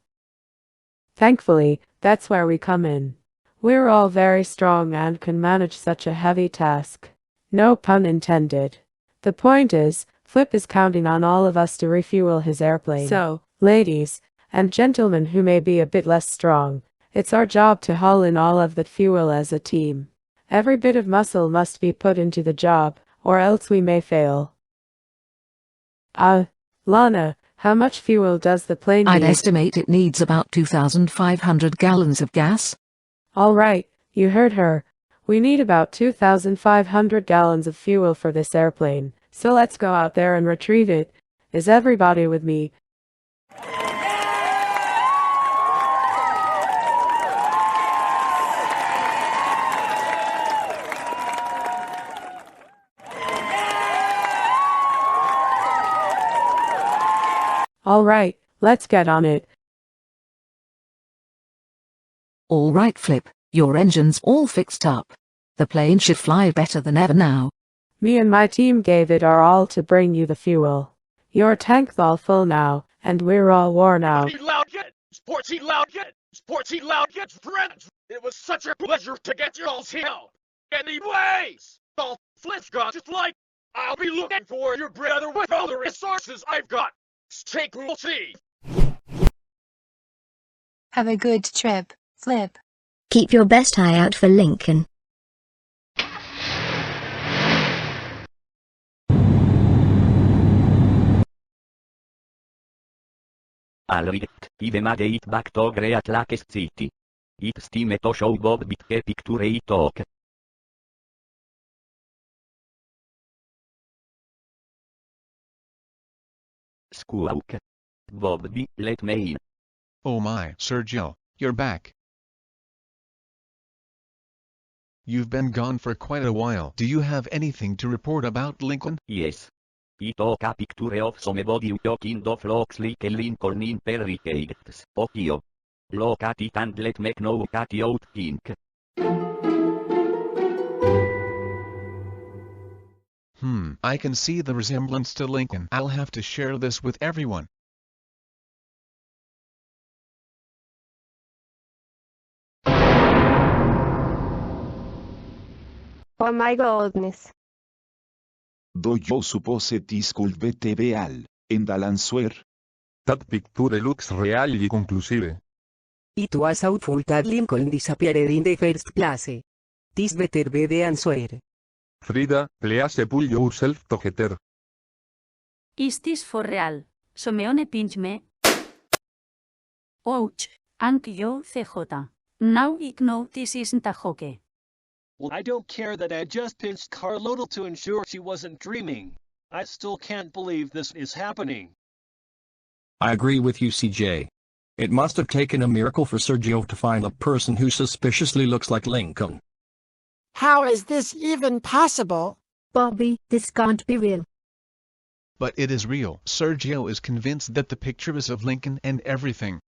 Thankfully, that's where we come in. We're all very strong and can manage such a heavy task. No pun intended. The point is, Flip is counting on all of us to refuel his airplane. So, ladies and gentlemen who may be a bit less strong, it's our job to haul in all of that fuel as a team. Every bit of muscle must be put into the job, or else we may fail. Lana, how much fuel does the plane need? I'd estimate it needs about 2,500 gallons of gas. All right, you heard her. We need about 2,500 gallons of fuel for this airplane, so let's go out there and retrieve it. Is everybody with me? All right, let's get on it. All right, Flip, your engine's all fixed up. The plane should fly better than ever now. Me and my team gave it our all to bring you the fuel. Your tank's all full now, and we're all worn out. Sportsy loud gets friends. It was such a pleasure to get you all's help. Anyways, all Flip's got just like I'll be looking for your brother with all the resources I've got. Take we'll see. Have a good trip, Flip. Keep your best eye out for Lincoln. Alright, Ive Maddie it back to Great Lakes City. It's time to show Bob Bitke picture it talk. Squawk. Bobby, let me in. Oh my, Sergio, you're back. You've been gone for quite a while. Do you have anything to report about Lincoln? Yes. I took a picture of somebody who kind of looks like a Lincoln in barricades. Okay. Look at it and let me know what you think. I can see the resemblance to Lincoln. I'll have to share this with everyone. Oh my goodness. Do you suppose it is could be real, in the answer? That picture looks really conclusive. It was awful that Lincoln disappeared in the first place. This better be the answer. Frida, please pull yourself together. Is this for real? Someone pinch me. Ouch. Thank you, CJ. Now I know this isn't a joke. Well, I don't care that I just pinched Carlota to ensure she wasn't dreaming. I still can't believe this is happening. I agree with you, CJ. It must have taken a miracle for Sergio to find a person who suspiciously looks like Lincoln. How is this even possible? Bobby, this can't be real. But it is real. Sergio is convinced that the picture is of Lincoln and everything.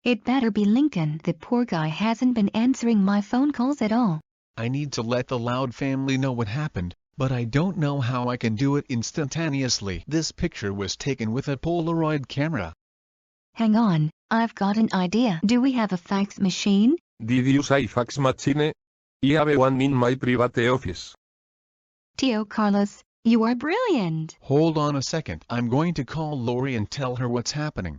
It better be Lincoln. The poor guy hasn't been answering my phone calls at all. I need to let the Loud family know what happened, but I don't know how I can do it instantaneously. This picture was taken with a Polaroid camera. Hang on, I've got an idea. Do we have a fax machine? Did you say fax machine? I have one in my private office. Tio Carlos, you are brilliant. Hold on a second. I'm going to call Lori and tell her what's happening.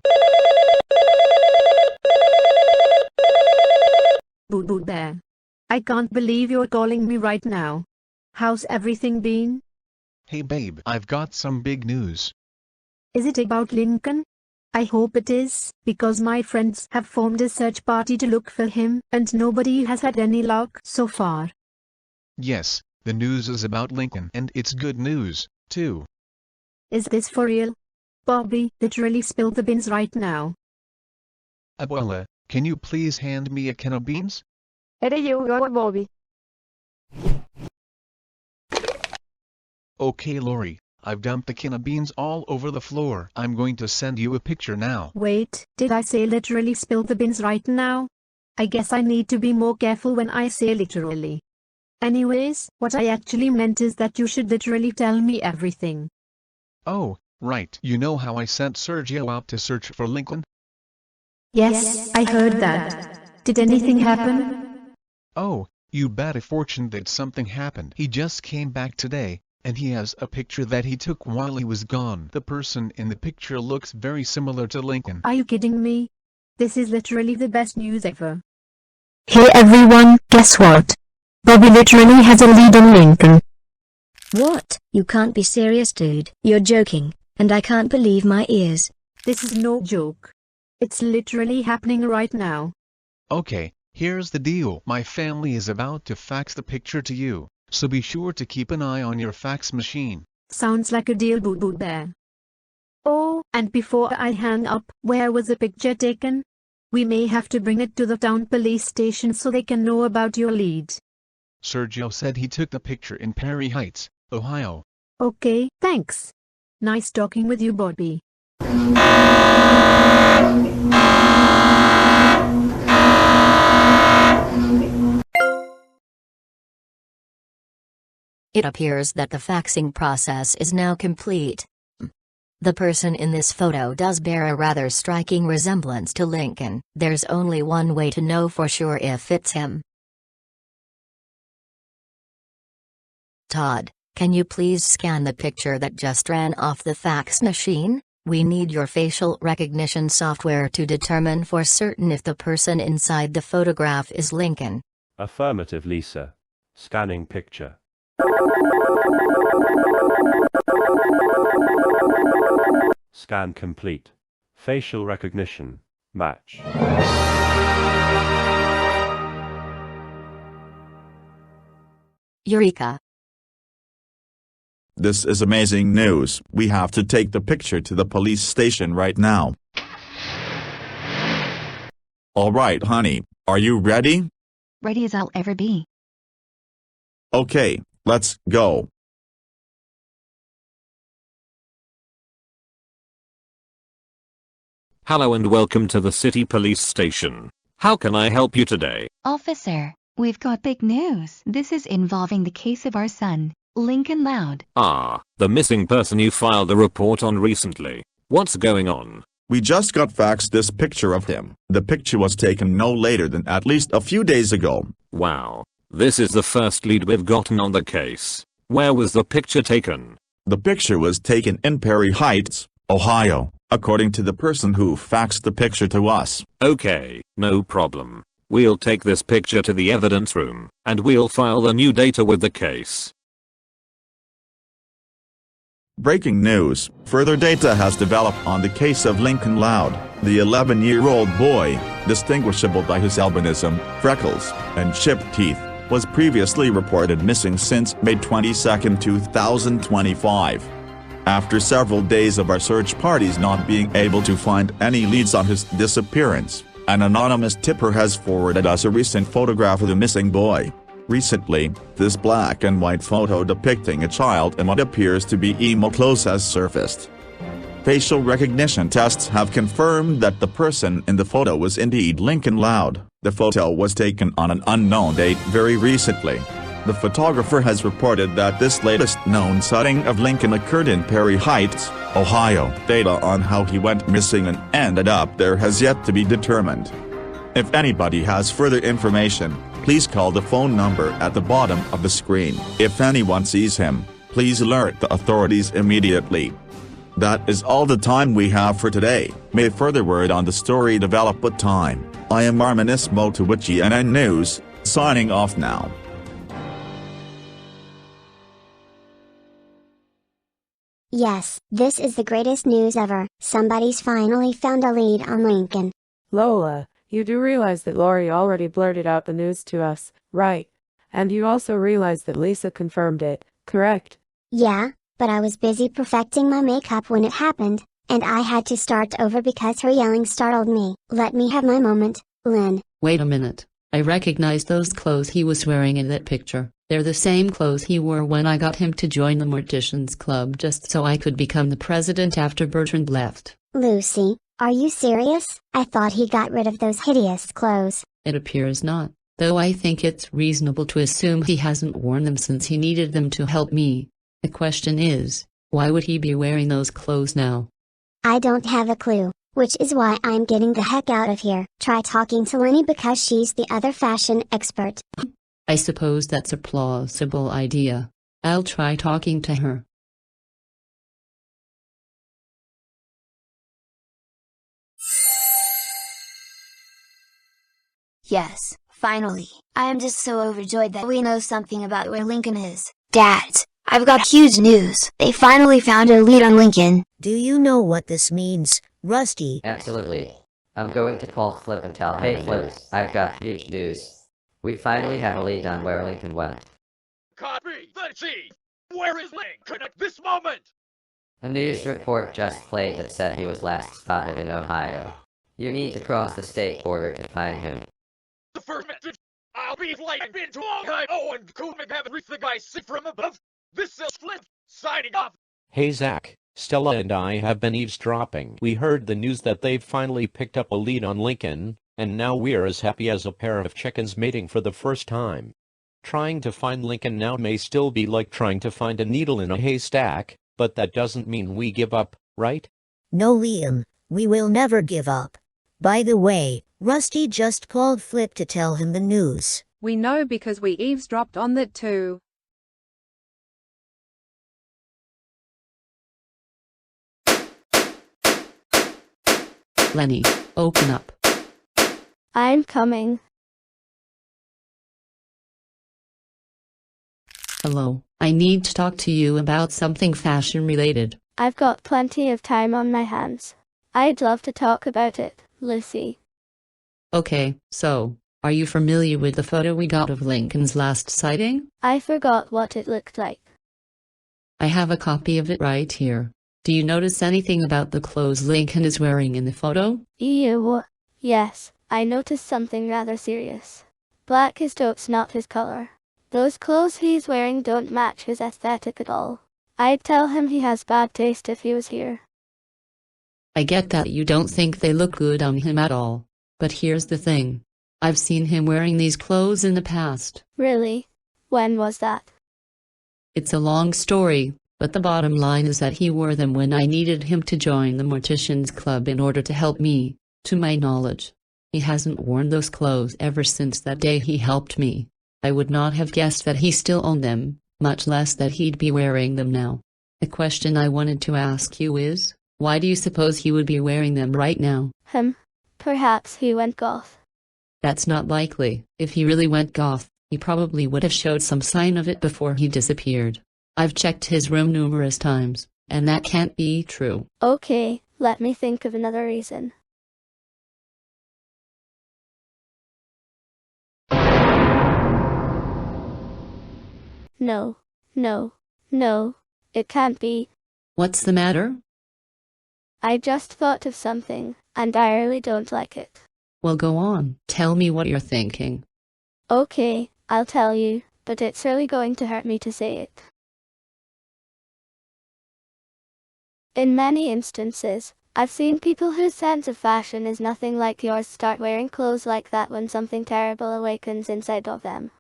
Boo bear. I can't believe you're calling me right now. How's everything been? Hey babe, I've got some big news. Is it about Lincoln? I hope it is, because my friends have formed a search party to look for him, and nobody has had any luck so far. Yes, the news is about Lincoln, and it's good news, too. Is this for real? Bobby, literally spill the beans right now. Abuela, can you please hand me a can of beans? Here you go, Bobby. Okay, Lori, I've dumped the can of beans all over the floor. I'm going to send you a picture now. Wait, did I say literally spill the beans right now? I guess I need to be more careful when I say literally. Anyways, what I actually meant is that you should literally tell me everything. Oh, right. You know how I sent Sergio out to search for Lincoln? Yes, I heard that. Did anything happen? Oh, you bet a fortune that something happened. He just came back today, and he has a picture that he took while he was gone. The person in the picture looks very similar to Lincoln. Are you kidding me? This is literally the best news ever. Hey everyone, guess what? Bobby literally has a lead on Lincoln. What? You can't be serious, dude. You're joking, and I can't believe my ears. This is no joke. It's literally happening right now. Okay, Here's the deal. My family is about to fax the picture to you, so be sure to keep an eye on your fax machine. Sounds like a deal, Boo Boo Bear. Oh, and before I hang up, where was the picture taken? We may have to bring it to the town police station so they can know about your lead. Sergio said he took the picture in Perry Heights, Ohio. Okay, thanks. Nice talking with you, Bobby. It appears that the faxing process is now complete. The person in this photo does bear a rather striking resemblance to Lincoln. There's only one way to know for sure if it's him. Todd, can you please scan the picture that just ran off the fax machine? We need your facial recognition software to determine for certain if the person inside the photograph is Lincoln. Affirmative, Lisa. Scanning picture. Scan complete. Facial recognition. Match. Eureka. This is amazing news. We have to take the picture to the police station right now. All right, honey. Are you ready? Ready as I'll ever be. Okay, let's go. Hello and welcome to the city police station. How can I help you today? Officer, we've got big news. This is involving the case of our son, Lincoln Loud. Ah, the missing person you filed a report on recently. What's going on? We just got faxed this picture of him. The picture was taken no later than at least a few days ago. Wow, this is the first lead we've gotten on the case. Where was the picture taken? The picture was taken in Perry Heights, Ohio, according to the person who faxed the picture to us. Okay, no problem. We'll take this picture to the evidence room, and we'll file the new data with the case. Breaking news. Further data has developed on the case of Lincoln Loud, the 11-year-old boy, distinguishable by his albinism, freckles, and chipped teeth, was previously reported missing since May 22, 2025. After several days of our search parties not being able to find any leads on his disappearance, an anonymous tipper has forwarded us a recent photograph of the missing boy. Recently, this black and white photo depicting a child in what appears to be emo clothes has surfaced. Facial recognition tests have confirmed that the person in the photo was indeed Lincoln Loud. The photo was taken on an unknown date very recently. The photographer has reported that this latest known sighting of Lincoln occurred in Perry Heights, Ohio. Data on how he went missing and ended up there has yet to be determined. If anybody has further information, please call the phone number at the bottom of the screen. If anyone sees him, please alert the authorities immediately. That is all the time we have for today. May further word on the story develop with time. I am Armen Issmotu with GNN News, signing off now. Yes, this is the greatest news ever. Somebody's finally found a lead on Lincoln. Lola, you do realize that Lori already blurted out the news to us, right? And you also realize that Lisa confirmed it, correct? Yeah, but I was busy perfecting my makeup when it happened, and I had to start over because her yelling startled me. Let me have my moment, Lynn. Wait a minute. I recognize those clothes he was wearing in that picture. They're the same clothes he wore when I got him to join the Morticians Club just so I could become the president after Bertrand left. Lucy, are you serious? I thought he got rid of those hideous clothes. It appears not, though I think it's reasonable to assume he hasn't worn them since he needed them to help me. The question is, why would he be wearing those clothes now? I don't have a clue, which is why I'm getting the heck out of here. Try talking to Leni because she's the other fashion expert. I suppose that's a plausible idea. I'll try talking to her. Yes, finally. I am just so overjoyed that we know something about where Lincoln is. Dad, I've got huge news. They finally found a lead on Lincoln. Do you know what this means, Rusty? Absolutely. I'm going to call Flip and tell him. Hey Flip, I've got huge news. We finally have a lead on where Lincoln went. Copy the chief! Where is Lincoln at this moment? A news report just played that said he was last spotted in Ohio. You need to cross the state border to find him. The first message. I'll be flying into Ohio and Coolman have everything I see from above. This is Flip, signing off. Hey Zach, Stella and I have been eavesdropping. We heard the news that they've finally picked up a lead on Lincoln, and now we're as happy as a pair of chickens mating for the first time. Trying to find Lincoln now may still be like trying to find a needle in a haystack, but that doesn't mean we give up, right? No Liam, we will never give up. By the way, Rusty just called Flip to tell him the news. We know because we eavesdropped on that too. Leni, open up. I'm coming. Hello, I need to talk to you about something fashion related. I've got plenty of time on my hands. I'd love to talk about it, Lucy. Okay, so, are you familiar with the photo we got of Lincoln's last sighting? I forgot what it looked like. I have a copy of it right here. Do you notice anything about the clothes Lincoln is wearing in the photo? Ew. Yes, I noticed something rather serious. Black is totes not his color. Those clothes he's wearing don't match his aesthetic at all. I'd tell him he has bad taste if he was here. I get that you don't think they look good on him at all. But here's the thing. I've seen him wearing these clothes in the past. Really? When was that? It's a long story, but the bottom line is that he wore them when I needed him to join the Morticians Club in order to help me, to my knowledge. He hasn't worn those clothes ever since that day he helped me. I would not have guessed that he still owned them, much less that he'd be wearing them now. The question I wanted to ask you is, why do you suppose he would be wearing them right now? Perhaps he went goth. That's not likely. If he really went goth, he probably would have showed some sign of it before he disappeared. I've checked his room numerous times, and that can't be true. Okay, let me think of another reason. No, it can't be. What's the matter? I just thought of something, and I really don't like it. Well, go on. Tell me what you're thinking. Okay, I'll tell you, but it's really going to hurt me to say it. In many instances, I've seen people whose sense of fashion is nothing like yours start wearing clothes like that when something terrible awakens inside of them.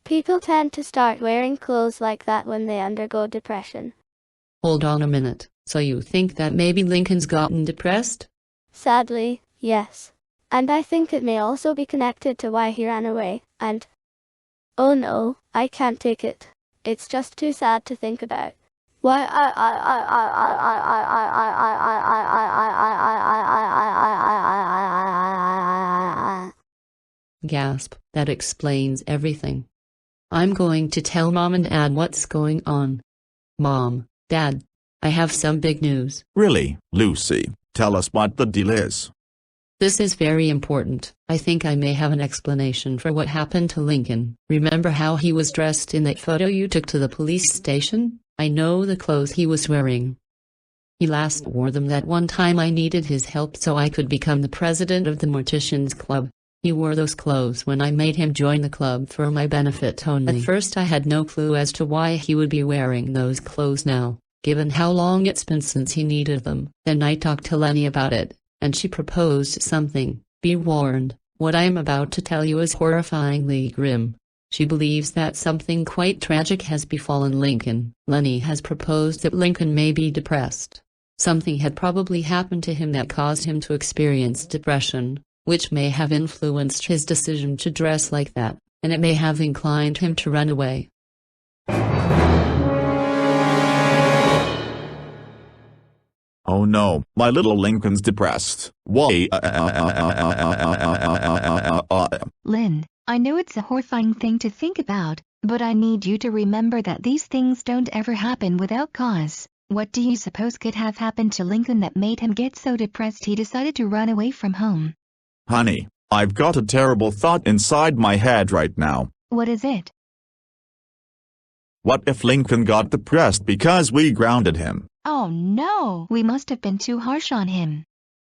People tend to start wearing clothes like that when they undergo depression. Hold on a minute. So you think that maybe Lincoln's gotten depressed? Sadly, yes. And I think it may also be connected to why he ran away, and... Oh no, I can't take it. It's just too sad to think about. Why Gasp, that explains everything. I'm going to tell Mom and Dad what's going on. Mom, Dad, I have some big news. Really, Lucy, tell us what the deal is. This is very important. I think I may have an explanation for what happened to Lincoln. Remember how he was dressed in that photo you took to the police station? I know the clothes he was wearing. He last wore them that one time I needed his help so I could become the president of the Morticians Club. He wore those clothes when I made him join the club for my benefit only. At first I had no clue as to why he would be wearing those clothes now, given how long it's been since he needed them. Then I talked to Leni about it, and she proposed something. Be warned, what I am about to tell you is horrifyingly grim. She believes that something quite tragic has befallen Lincoln. Leni has proposed that Lincoln may be depressed. Something had probably happened to him that caused him to experience depression, which may have influenced his decision to dress like that, and it may have inclined him to run away. Oh no, my little Lincoln's depressed. Why? Lynn, I know it's a horrifying thing to think about, but I need you to remember that these things don't ever happen without cause. What do you suppose could have happened to Lincoln that made him get so depressed he decided to run away from home? Honey, I've got a terrible thought inside my head right now. What is it? What if Lincoln got depressed because we grounded him? Oh no! We must have been too harsh on him.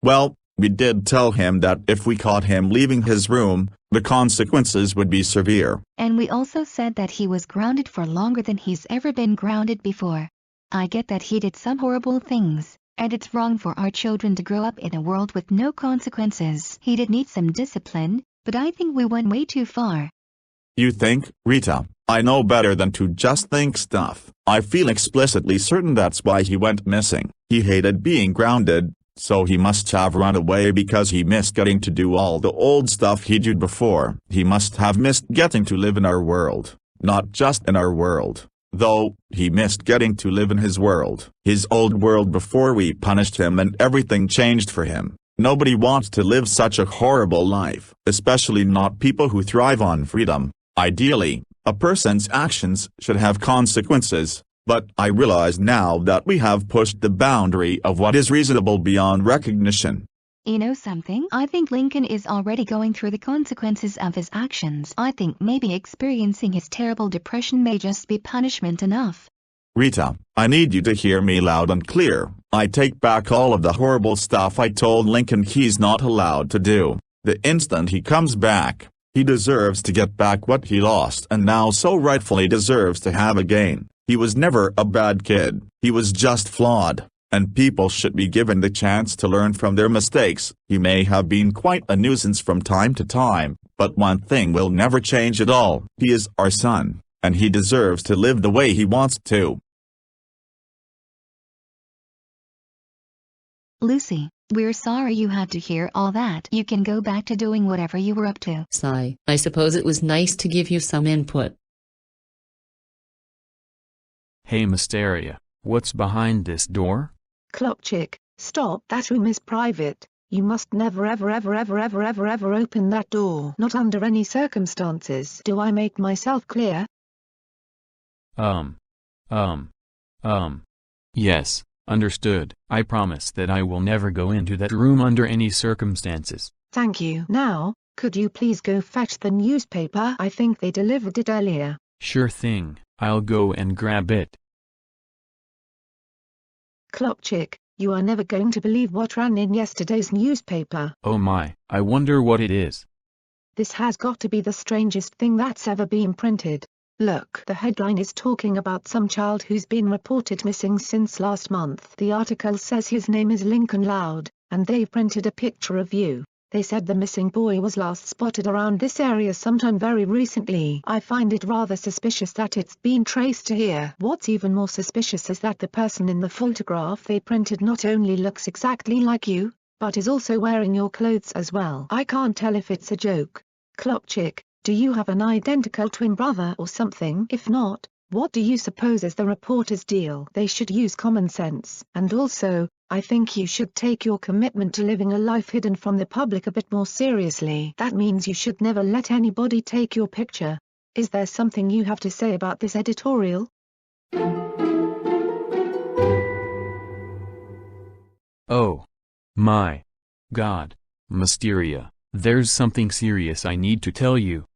Well, we did tell him that if we caught him leaving his room, the consequences would be severe. And we also said that he was grounded for longer than he's ever been grounded before. I get that he did some horrible things, and it's wrong for our children to grow up in a world with no consequences. He did need some discipline, but I think we went way too far. You think, Rita? I know better than to just think stuff. I feel explicitly certain that's why he went missing. He hated being grounded, so he must have run away because he missed getting to do all the old stuff he did before. He must have missed getting to live in our world. Not just in our world, though, he missed getting to live in his world. His old world before we punished him and everything changed for him. Nobody wants to live such a horrible life, especially not people who thrive on freedom. Ideally, a person's actions should have consequences, but I realize now that we have pushed the boundary of what is reasonable beyond recognition. You know something? I think Lincoln is already going through the consequences of his actions. I think maybe experiencing his terrible depression may just be punishment enough. Rita, I need you to hear me loud and clear. I take back all of the horrible stuff I told Lincoln he's not allowed to do. The instant he comes back, he deserves to get back what he lost and now so rightfully deserves to have again. He was never a bad kid, he was just flawed, and people should be given the chance to learn from their mistakes. He may have been quite a nuisance from time to time, but one thing will never change at all. He is our son, and he deserves to live the way he wants to. Lucy, we're sorry you had to hear all that. You can go back to doing whatever you were up to. Sigh. I suppose it was nice to give you some input. Hey Mysteria, what's behind this door? Clock chick, stop. That room is private. You must never ever ever ever ever ever ever open that door. Not under any circumstances. Do I make myself clear? Yes, understood. I promise that I will never go into that room under any circumstances. Thank you. Now, could you please go fetch the newspaper? I think they delivered it earlier. Sure thing, I'll go and grab it. Clock chick, you are never going to believe what ran in yesterday's newspaper. Oh my, I wonder what it is. This has got to be the strangest thing that's ever been printed. Look, the headline is talking about some child who's been reported missing since last month. The article says his name is Lincoln Loud, and they've printed a picture of you. They said the missing boy was last spotted around this area sometime very recently. I find it rather suspicious that it's been traced to here. What's even more suspicious is that the person in the photograph they printed not only looks exactly like you, but is also wearing your clothes as well. I can't tell if it's a joke. Clock chick, do you have an identical twin brother or something? If not, what do you suppose is the reporter's deal? They should use common sense. And also, I think you should take your commitment to living a life hidden from the public a bit more seriously. That means you should never let anybody take your picture. Is there something you have to say about this editorial? Oh. My. God. Mysteria, there's something serious I need to tell you.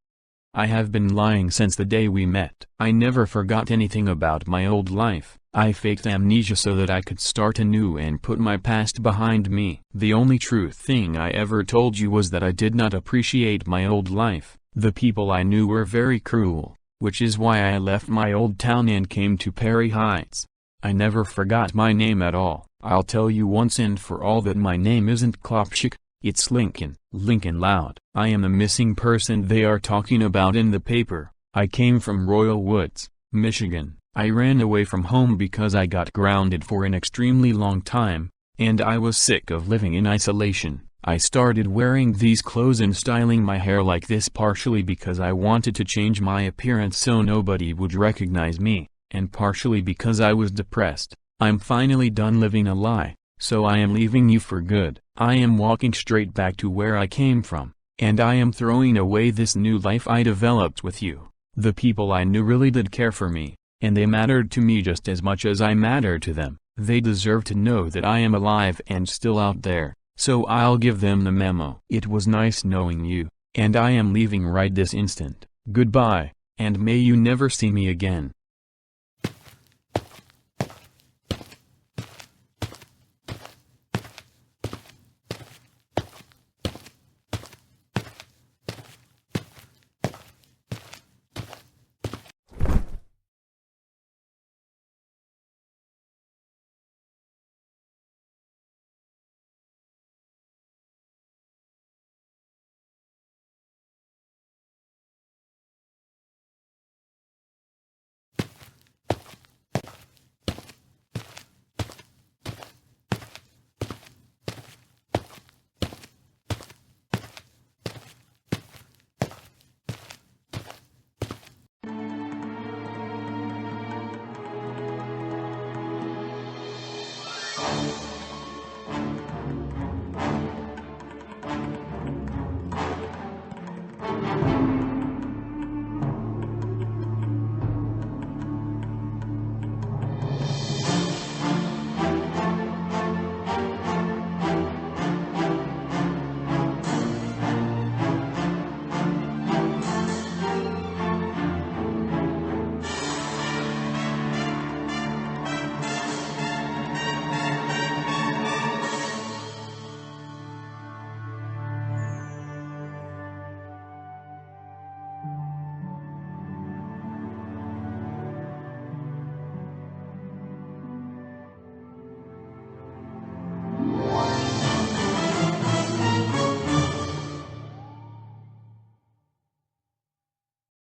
I have been lying since the day we met. I never forgot anything about my old life. I faked amnesia so that I could start anew and put my past behind me. The only true thing I ever told you was that I did not appreciate my old life. The people I knew were very cruel, which is why I left my old town and came to Perry Heights. I never forgot my name at all. I'll tell you once and for all that my name isn't Klopchik, it's Lincoln. Lincoln Loud. I am the missing person they are talking about in the paper. I came from Royal Woods, Michigan. I ran away from home because I got grounded for an extremely long time, and I was sick of living in isolation. I started wearing these clothes and styling my hair like this partially because I wanted to change my appearance so nobody would recognize me, and partially because I was depressed. I'm finally done living a lie, so I am leaving you for good. I am walking straight back to where I came from, and I am throwing away this new life I developed with you. The people I knew really did care for me, and they mattered to me just as much as I mattered to them. They deserve to know that I am alive and still out there, so I'll give them the memo. It was nice knowing you, and I am leaving right this instant. Goodbye, and may you never see me again.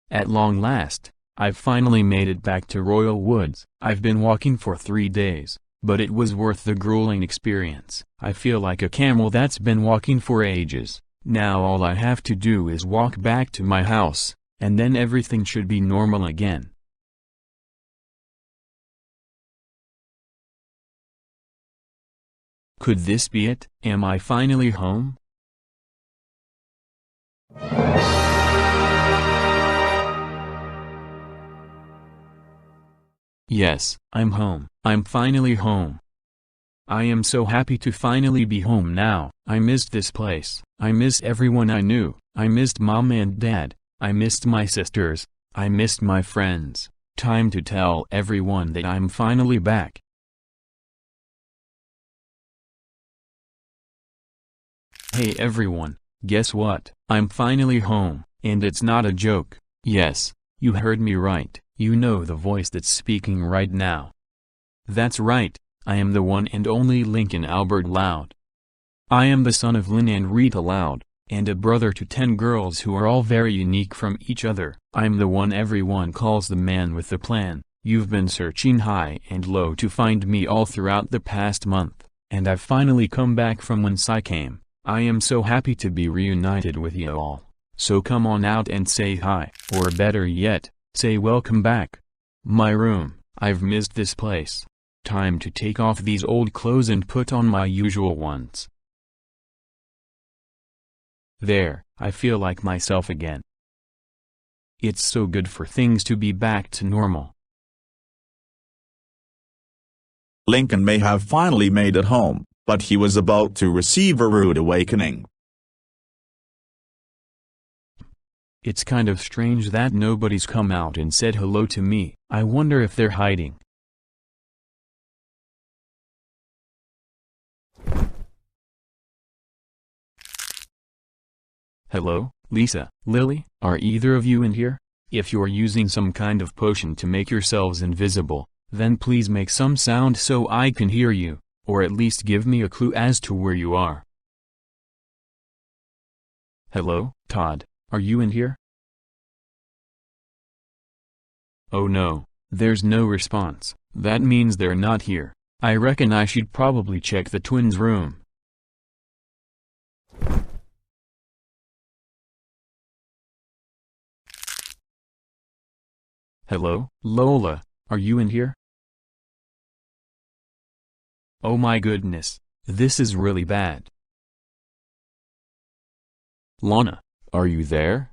At long last, I've finally made it back to Royal Woods. I've been walking for 3 days, but it was worth the grueling experience. I feel like a camel that's been walking for ages. Now all I have to do is walk back to my house, and then everything should be normal again. Could this be it? Am I finally home? Yes, I'm home. I'm finally home. I am so happy to finally be home now. I missed this place. I miss everyone I knew. I missed Mom and Dad. I missed my sisters. I missed my friends. Time to tell everyone that I'm finally back. Hey everyone, guess what? I'm finally home, and it's not a joke. Yes, you heard me right. You know the voice that's speaking right now. That's right, I am the one and only Lincoln Albert Loud. I am the son of Lynn and Rita Loud, and a brother to 10 girls who are all very unique from each other. I'm the one everyone calls the man with the plan. You've been searching high and low to find me all throughout the past month, and I've finally come back from whence I came. I am so happy to be reunited with you all. So come on out and say hi, or better yet, say welcome back. My room, I've missed this place. Time to take off these old clothes and put on my usual ones. There, I feel like myself again. It's so good for things to be back to normal. Lincoln may have finally made it home, but he was about to receive a rude awakening. It's kind of strange that nobody's come out and said hello to me. I wonder if they're hiding. Hello, Lisa, Lily, are either of you in here? If you're using some kind of potion to make yourselves invisible, then please make some sound so I can hear you, or at least give me a clue as to where you are. Hello, Todd, are you in here? Oh no, there's no response. That means they're not here. I reckon I should probably check the twins' room. Hello, Lola, are you in here? Oh my goodness, this is really bad. Lana, are you there?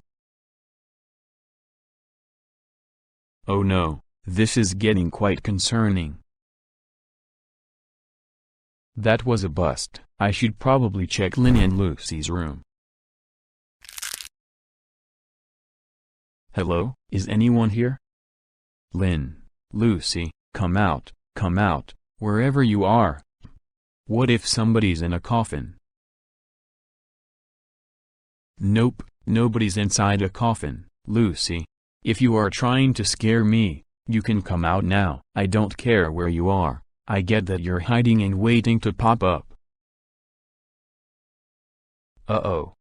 Oh no, this is getting quite concerning. That was a bust. I should probably check Lynn and Lucy's room. Hello, is anyone here? Lynn, Lucy, come out, wherever you are. What if somebody's in a coffin? Nope, nobody's inside a coffin, Lucy. If you are trying to scare me, you can come out now. I don't care where you are. I get that you're hiding and waiting to pop up. Uh-oh.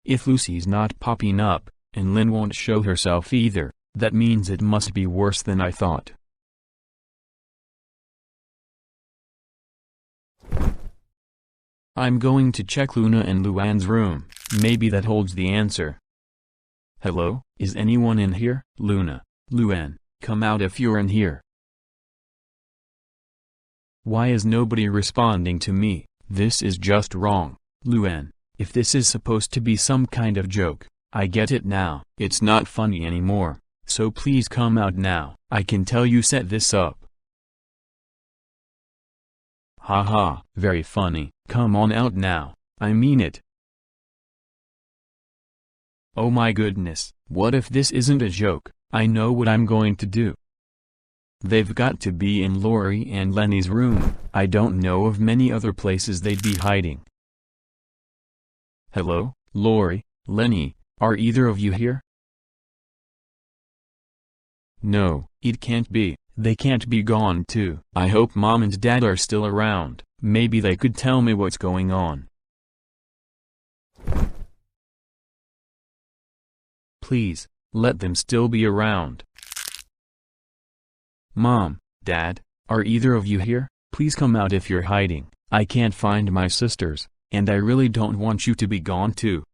If Lucy's not popping up, and Lynn won't show herself either, that means it must be worse than I thought. I'm going to check Luna and Luan's room. Maybe that holds the answer. Hello, is anyone in here? Luna, Luan, come out if you're in here. Why is nobody responding to me? This is just wrong. Luan, if this is supposed to be some kind of joke, I get it now. It's not funny anymore, so please come out now. I can tell you set this up. Haha, very funny. Come on out now. I mean it. Oh my goodness, what if this isn't a joke? I know what I'm going to do. They've got to be in Lori and Lenny's room. I don't know of many other places they'd be hiding. Hello, Lori, Leni, are either of you here? No, it can't be. They can't be gone too. I hope Mom and Dad are still around. Maybe they could tell me what's going on. Please, let them still be around. Mom, Dad, are either of you here? Please come out if you're hiding. I can't find my sisters, and I really don't want you to be gone too.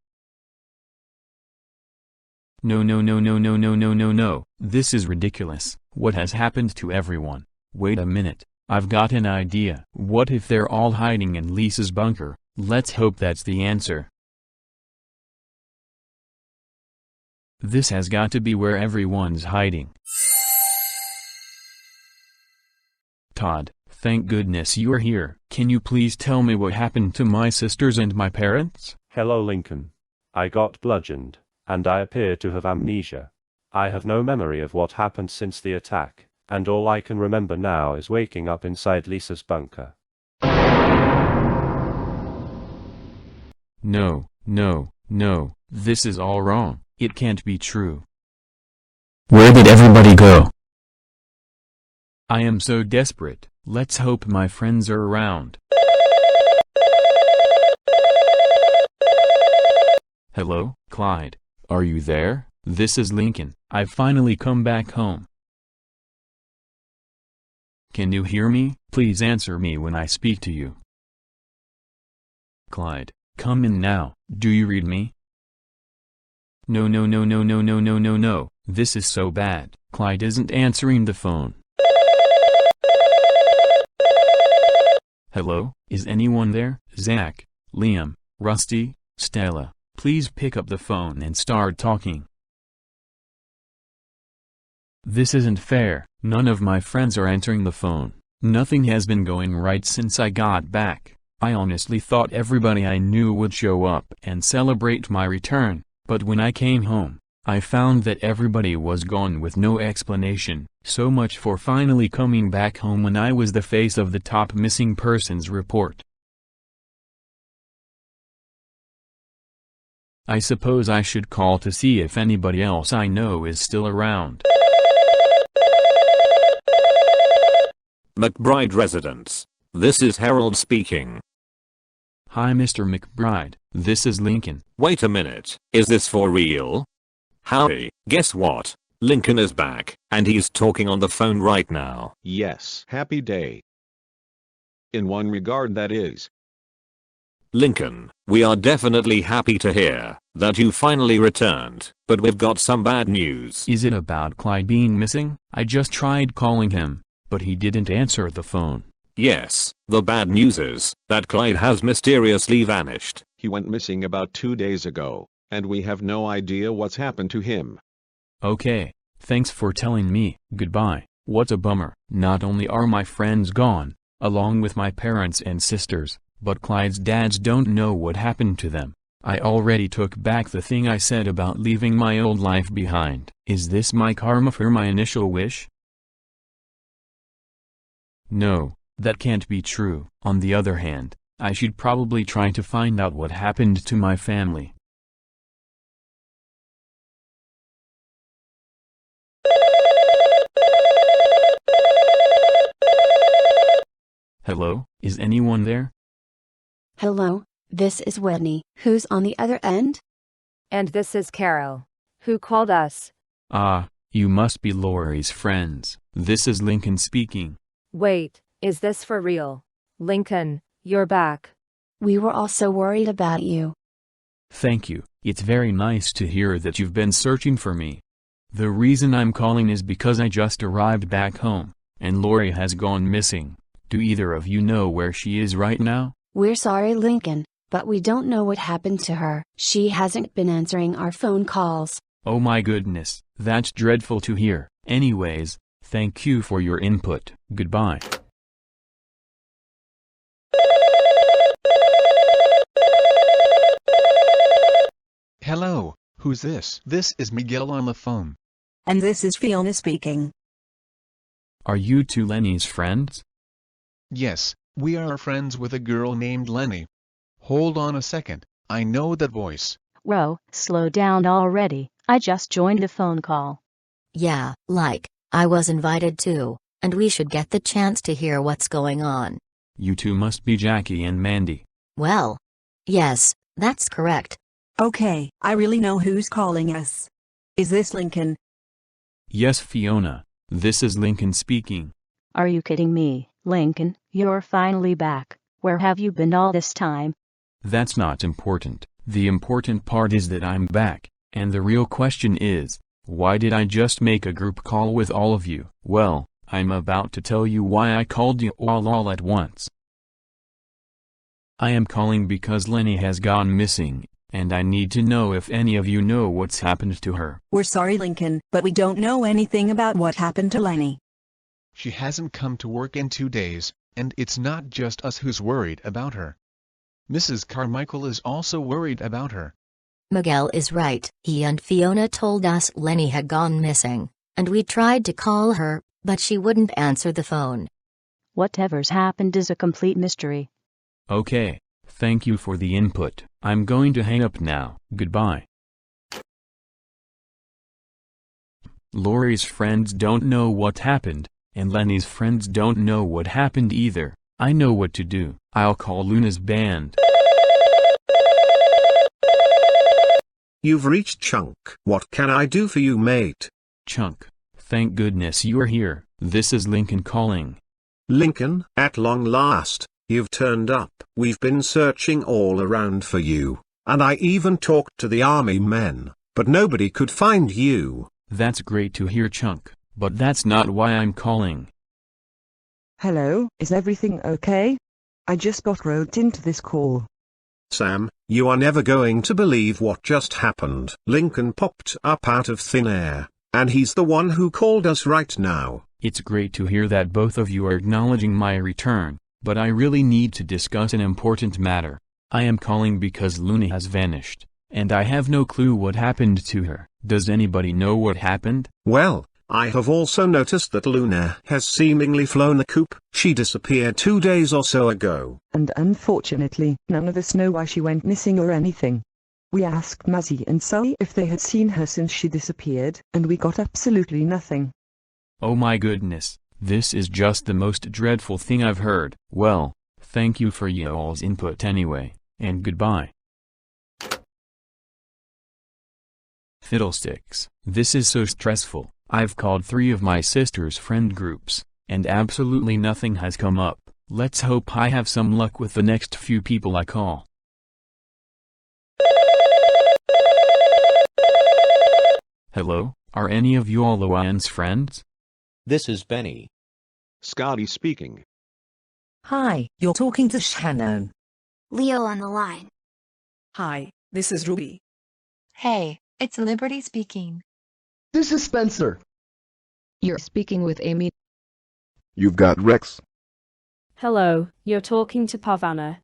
No, no, no, no, no, no, no, no, no. This is ridiculous. What has happened to everyone? Wait a minute. I've got an idea. What if they're all hiding in Lisa's bunker? Let's hope that's the answer. This has got to be where everyone's hiding. Todd, thank goodness you're here. Can you please tell me what happened to my sisters and my parents? Hello Lincoln. I got bludgeoned, and I appear to have amnesia. I have no memory of what happened since the attack, and all I can remember now is waking up inside Lisa's bunker. No, no, no, this is all wrong. It can't be true. Where did everybody go? I am so desperate. Let's hope my friends are around. Hello, Clyde. Are you there? This is Lincoln. I've finally come back home. Can you hear me? Please answer me when I speak to you. Clyde, come in now. Do you read me? No, no, no, no, no, no, no, no, no. This is so bad. Clyde isn't answering the phone. Hello, is anyone there? Zach, Liam, Rusty, Stella, please pick up the phone and start talking. This isn't fair. None of my friends are answering the phone. Nothing has been going right since I got back. I honestly thought everybody I knew would show up and celebrate my return, but when I came home, I found that everybody was gone with no explanation. So much for finally coming back home when I was the face of the top missing persons report. I suppose I should call to see if anybody else I know is still around. McBride Residence. This is Harold speaking. Hi Mr. McBride, this is Lincoln. Wait a minute, is this for real? Howdy, guess what? Lincoln is back, and he's talking on the phone right now. Yes, happy day. In one regard that is. Lincoln, we are definitely happy to hear that you finally returned, but we've got some bad news. Is it about Clyde being missing? I just tried calling him, but he didn't answer the phone. Yes, the bad news is that Clyde has mysteriously vanished. He went missing about 2 days ago, and we have no idea what's happened to him. Okay, thanks for telling me. Goodbye. What a bummer. Not only are my friends gone, along with my parents and sisters, but Clyde's dads don't know what happened to them. I already took back the thing I said about leaving my old life behind. Is this my karma for my initial wish? No, that can't be true. On the other hand, I should probably try to find out what happened to my family. Hello, is anyone there? Hello, this is Whitney. Who's on the other end? And this is Carol. Who called us? Ah, you must be Lori's friends. This is Lincoln speaking. Wait, is this for real? Lincoln, you're back. We were all so worried about you. Thank you. It's very nice to hear that you've been searching for me. The reason I'm calling is because I just arrived back home, and Lori has gone missing. Do either of you know where she is right now? We're sorry, Lincoln, but we don't know what happened to her. She hasn't been answering our phone calls. Oh my goodness, that's dreadful to hear. Anyways, thank you for your input. Goodbye. Hello, who's this? This is Miguel on the phone. And this is Fiona speaking. Are you two Lenny's friends? Yes, we are friends with a girl named Leni. Hold on a second, I know that voice. Whoa, slow down already, I just joined a phone call. Yeah, I was invited too, and we should get the chance to hear what's going on. You two must be Jackie and Mandee. Well, yes, that's correct. Okay, I really know who's calling us. Is this Lincoln? Yes, Fiona, this is Lincoln speaking. Are you kidding me, Lincoln? You're finally back. Where have you been all this time? That's not important. The important part is that I'm back, and the real question is, why did I just make a group call with all of you? Well, I'm about to tell you why I called you all at once. I am calling because Leni has gone missing, and I need to know if any of you know what's happened to her. We're sorry, Lincoln, but we don't know anything about what happened to Leni. She hasn't come to work in 2 days, and it's not just us who's worried about her. Mrs. Carmichael is also worried about her. Miguel is right. He and Fiona told us Leni had gone missing, and we tried to call her, but she wouldn't answer the phone. Whatever's happened is a complete mystery. Okay, thank you for the input. I'm going to hang up now. Goodbye. Lori's friends don't know what happened, and Leni's friends don't know what happened either. I know what to do. I'll call Luna's band. You've reached Chunk. What can I do for you, mate? Chunk, thank goodness you're here. This is Lincoln calling. Lincoln, at long last, you've turned up. We've been searching all around for you, and I even talked to the army men, but nobody could find you. That's great to hear, Chunk, but that's not why I'm calling. Hello, is everything okay? I just got roped into this call. Sam, you are never going to believe what just happened. Lincoln popped up out of thin air, and he's the one who called us right now. It's great to hear that both of you are acknowledging my return, but I really need to discuss an important matter. I am calling because Luna has vanished, and I have no clue what happened to her. Does anybody know what happened? Well, I have also noticed that Luna has seemingly flown the coop. She disappeared 2 days or so ago. And unfortunately, none of us know why she went missing or anything. We asked Mazzy and Sully if they had seen her since she disappeared, and we got absolutely nothing. Oh my goodness, this is just the most dreadful thing I've heard. Well, thank you for y'all's input anyway, and goodbye. Fiddlesticks, this is so stressful. I've called 3 of my sister's friend groups, and absolutely nothing has come up. Let's hope I have some luck with the next few people I call. Hello, are any of you all Luan's friends? This is Benny. Scotty speaking. Hi, you're talking to Shannon. Leo on the line. Hi, this is Ruby. Hey, it's Liberty speaking. This is Spencer. You're speaking with Amy. You've got Rex. Hello, you're talking to Pavana.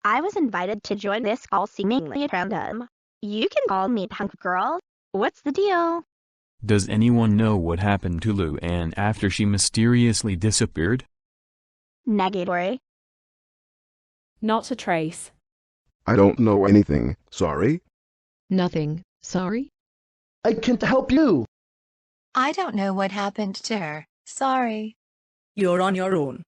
I was invited to join this call seemingly at random. You can call me Punk Girl. What's the deal? Does anyone know what happened to Luan after she mysteriously disappeared? Negatory. Not a trace. I don't know anything, sorry. Nothing, sorry? I can't help you. I don't know what happened to her, sorry. You're on your own.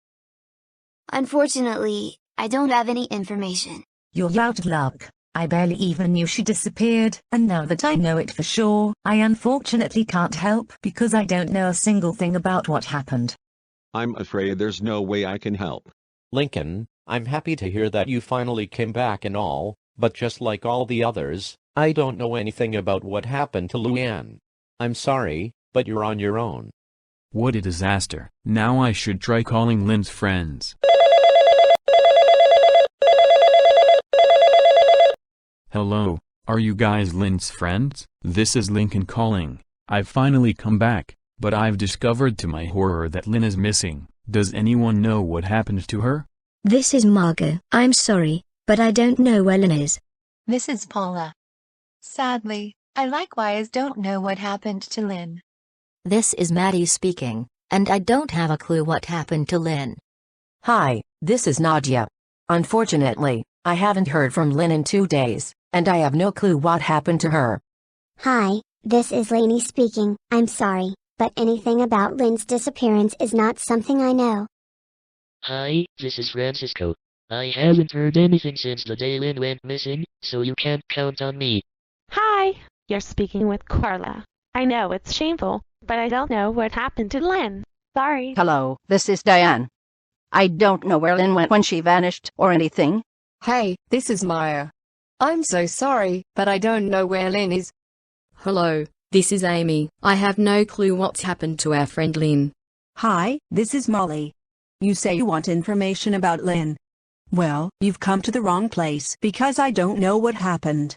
Unfortunately, I don't have any information. You're out of luck. I barely even knew she disappeared, and now that I know it for sure, I unfortunately can't help because I don't know a single thing about what happened. I'm afraid there's no way I can help. Lincoln, I'm happy to hear that you finally came back and all, but just like all the others, I don't know anything about what happened to Luan. I'm sorry, but you're on your own. What a disaster. Now I should try calling Lynn's friends. Hello, are you guys Lynn's friends? This is Lincoln calling. I've finally come back, but I've discovered to my horror that Lynn is missing. Does anyone know what happened to her? This is Margo. I'm sorry, but I don't know where Lynn is. This is Paula. Sadly, I likewise don't know what happened to Lynn. This is Maddie speaking, and I don't have a clue what happened to Lynn. Hi, this is Nadia. Unfortunately, I haven't heard from Lynn in 2 days, and I have no clue what happened to her. Hi, this is Lainey speaking. I'm sorry, but anything about Lynn's disappearance is not something I know. Hi, this is Francisco. I haven't heard anything since the day Lynn went missing, so you can't count on me. Hi, you're speaking with Carla. I know it's shameful, but I don't know what happened to Lynn. Sorry. Hello, this is Diane. I don't know where Lynn went when she vanished or anything. Hey, this is Maya. I'm so sorry, but I don't know where Lynn is. Hello, this is Amy. I have no clue what's happened to our friend Lynn. Hi, this is Molly. You say you want information about Lynn. Well, you've come to the wrong place because I don't know what happened.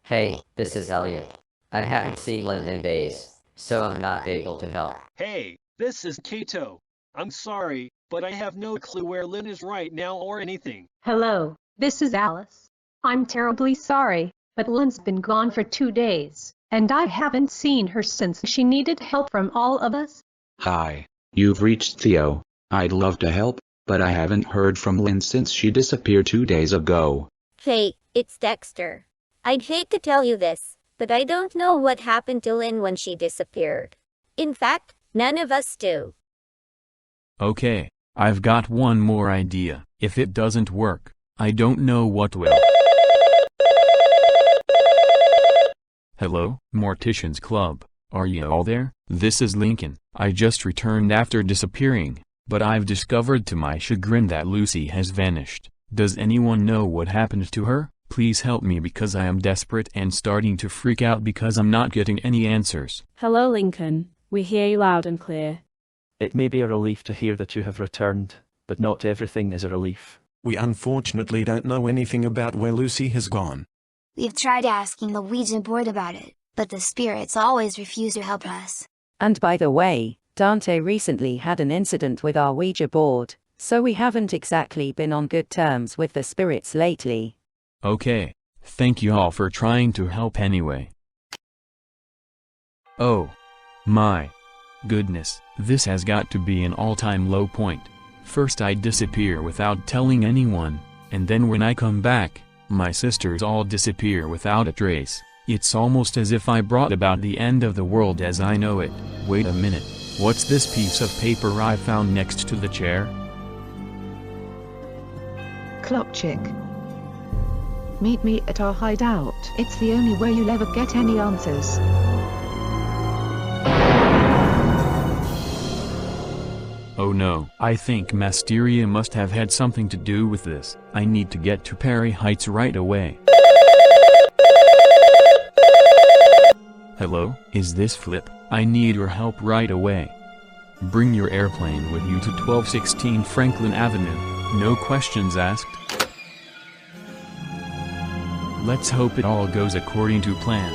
Hey, this is Elliot. I haven't seen Lynn in days, so I'm not able to help. Hey, this is Kato. I'm sorry, but I have no clue where Lynn is right now or anything. Hello, this is Alice. I'm terribly sorry, but Lynn's been gone for 2 days, and I haven't seen her since she needed help from all of us. Hi, you've reached Theo. I'd love to help, but I haven't heard from Lynn since she disappeared 2 days ago. Hey, it's Dexter. I'd hate to tell you this, but I don't know what happened to Lynn when she disappeared. In fact, none of us do. Okay, I've got one more idea. If it doesn't work, I don't know what will. Hello, Mortician's Club. Are you all there? This is Lincoln. I just returned after disappearing, but I've discovered to my chagrin that Lucy has vanished. Does anyone know what happened to her? Please help me because I am desperate and starting to freak out because I'm not getting any answers. Hello, Lincoln. We hear you loud and clear. It may be a relief to hear that you have returned, but not everything is a relief. We unfortunately don't know anything about where Lucy has gone. We've tried asking the Ouija board about it, but the spirits always refuse to help us. And by the way, Dante recently had an incident with our Ouija board, so we haven't exactly been on good terms with the spirits lately. Okay, thank you all for trying to help anyway. Oh my goodness, this has got to be an all-time low point. First I disappear without telling anyone, and then when I come back, my sisters all disappear without a trace. It's almost as if I brought about the end of the world as I know it. Wait a minute, what's this piece of paper I found next to the chair? Clock Chick. Meet me at our hideout. It's the only way you'll ever get any answers. Oh no, I think Mysteria must have had something to do with this. I need to get to Perry Heights right away. Hello, is this Flip? I need your help right away. Bring your airplane with you to 1216 Franklin Avenue, no questions asked. Let's hope it all goes according to plan.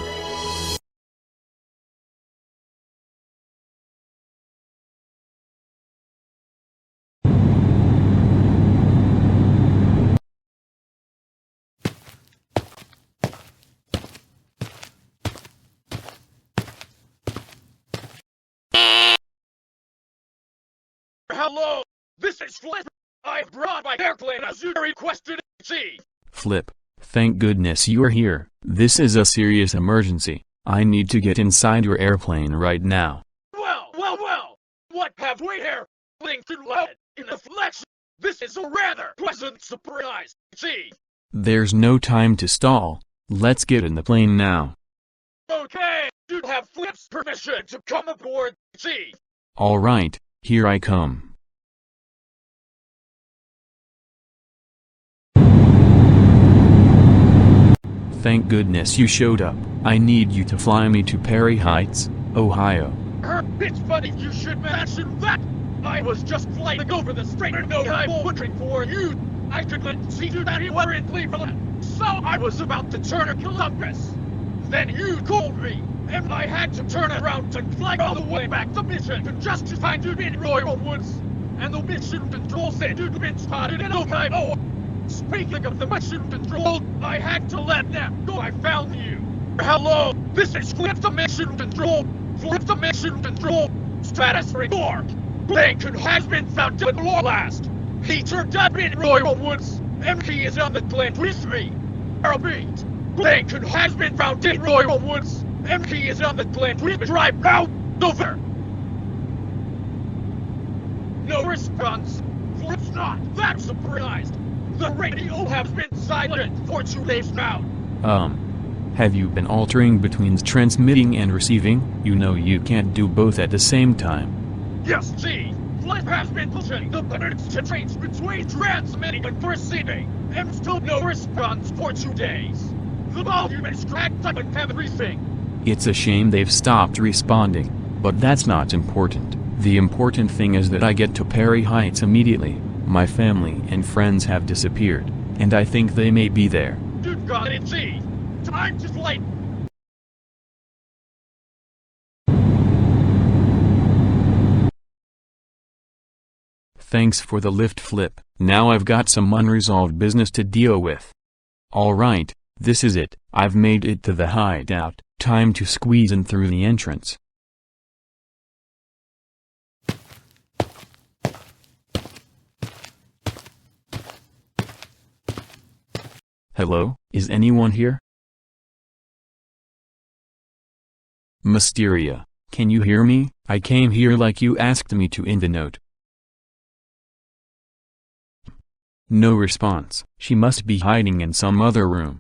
Hello, this is Flip. I brought my airplane as you requested. Flip, thank goodness you're here. This is a serious emergency. I need to get inside your airplane right now. Well, what have we here? Lincoln led in the flex. This is a rather pleasant surprise. There's no time to stall. Let's get in the plane now. Okay, you have Flip's permission to come aboard. All right, here I come. Thank goodness you showed up. I need you to fly me to Perry Heights, Ohio. It's funny you should mention that. I was just flying over the strait and no time wondering for you. I couldn't see you that you were in Cleveland, so I was about to turn to Columbus. Then you called me, and I had to turn around and fly all the way back to Mission just to find you in Royal Woods. And the mission control said you'd been spotted in Ohio. Speaking of the mission control, I had to let them know I found you. Hello, this is Flip the mission control. Flip the mission control. Status report. Lincoln has been found at last. He turned up in Royal Woods, and he is on the plane with me. Repeat. Lincoln has been found in Royal Woods, and he is on the plane with me right now. Over. No response. Flip's not that surprised. The radio has been silent for 2 days now. Have you been altering between transmitting and receiving? You know you can't do both at the same time. Yes, Flip has been pushing the buttons to change between transmitting and receiving, and still no response for 2 days. The volume is cracked up and everything. It's a shame they've stopped responding, but that's not important. The important thing is that I get to Perry Heights immediately. My family and friends have disappeared, and I think they may be there. You got it, Time to flight. Thanks for the lift, Flip. Now I've got some unresolved business to deal with. Alright, this is it. I've made it to the hideout. Time to squeeze in through the entrance. Hello, is anyone here? Mysteria, can you hear me? I came here like you asked me to in the note. No response. She must be hiding in some other room.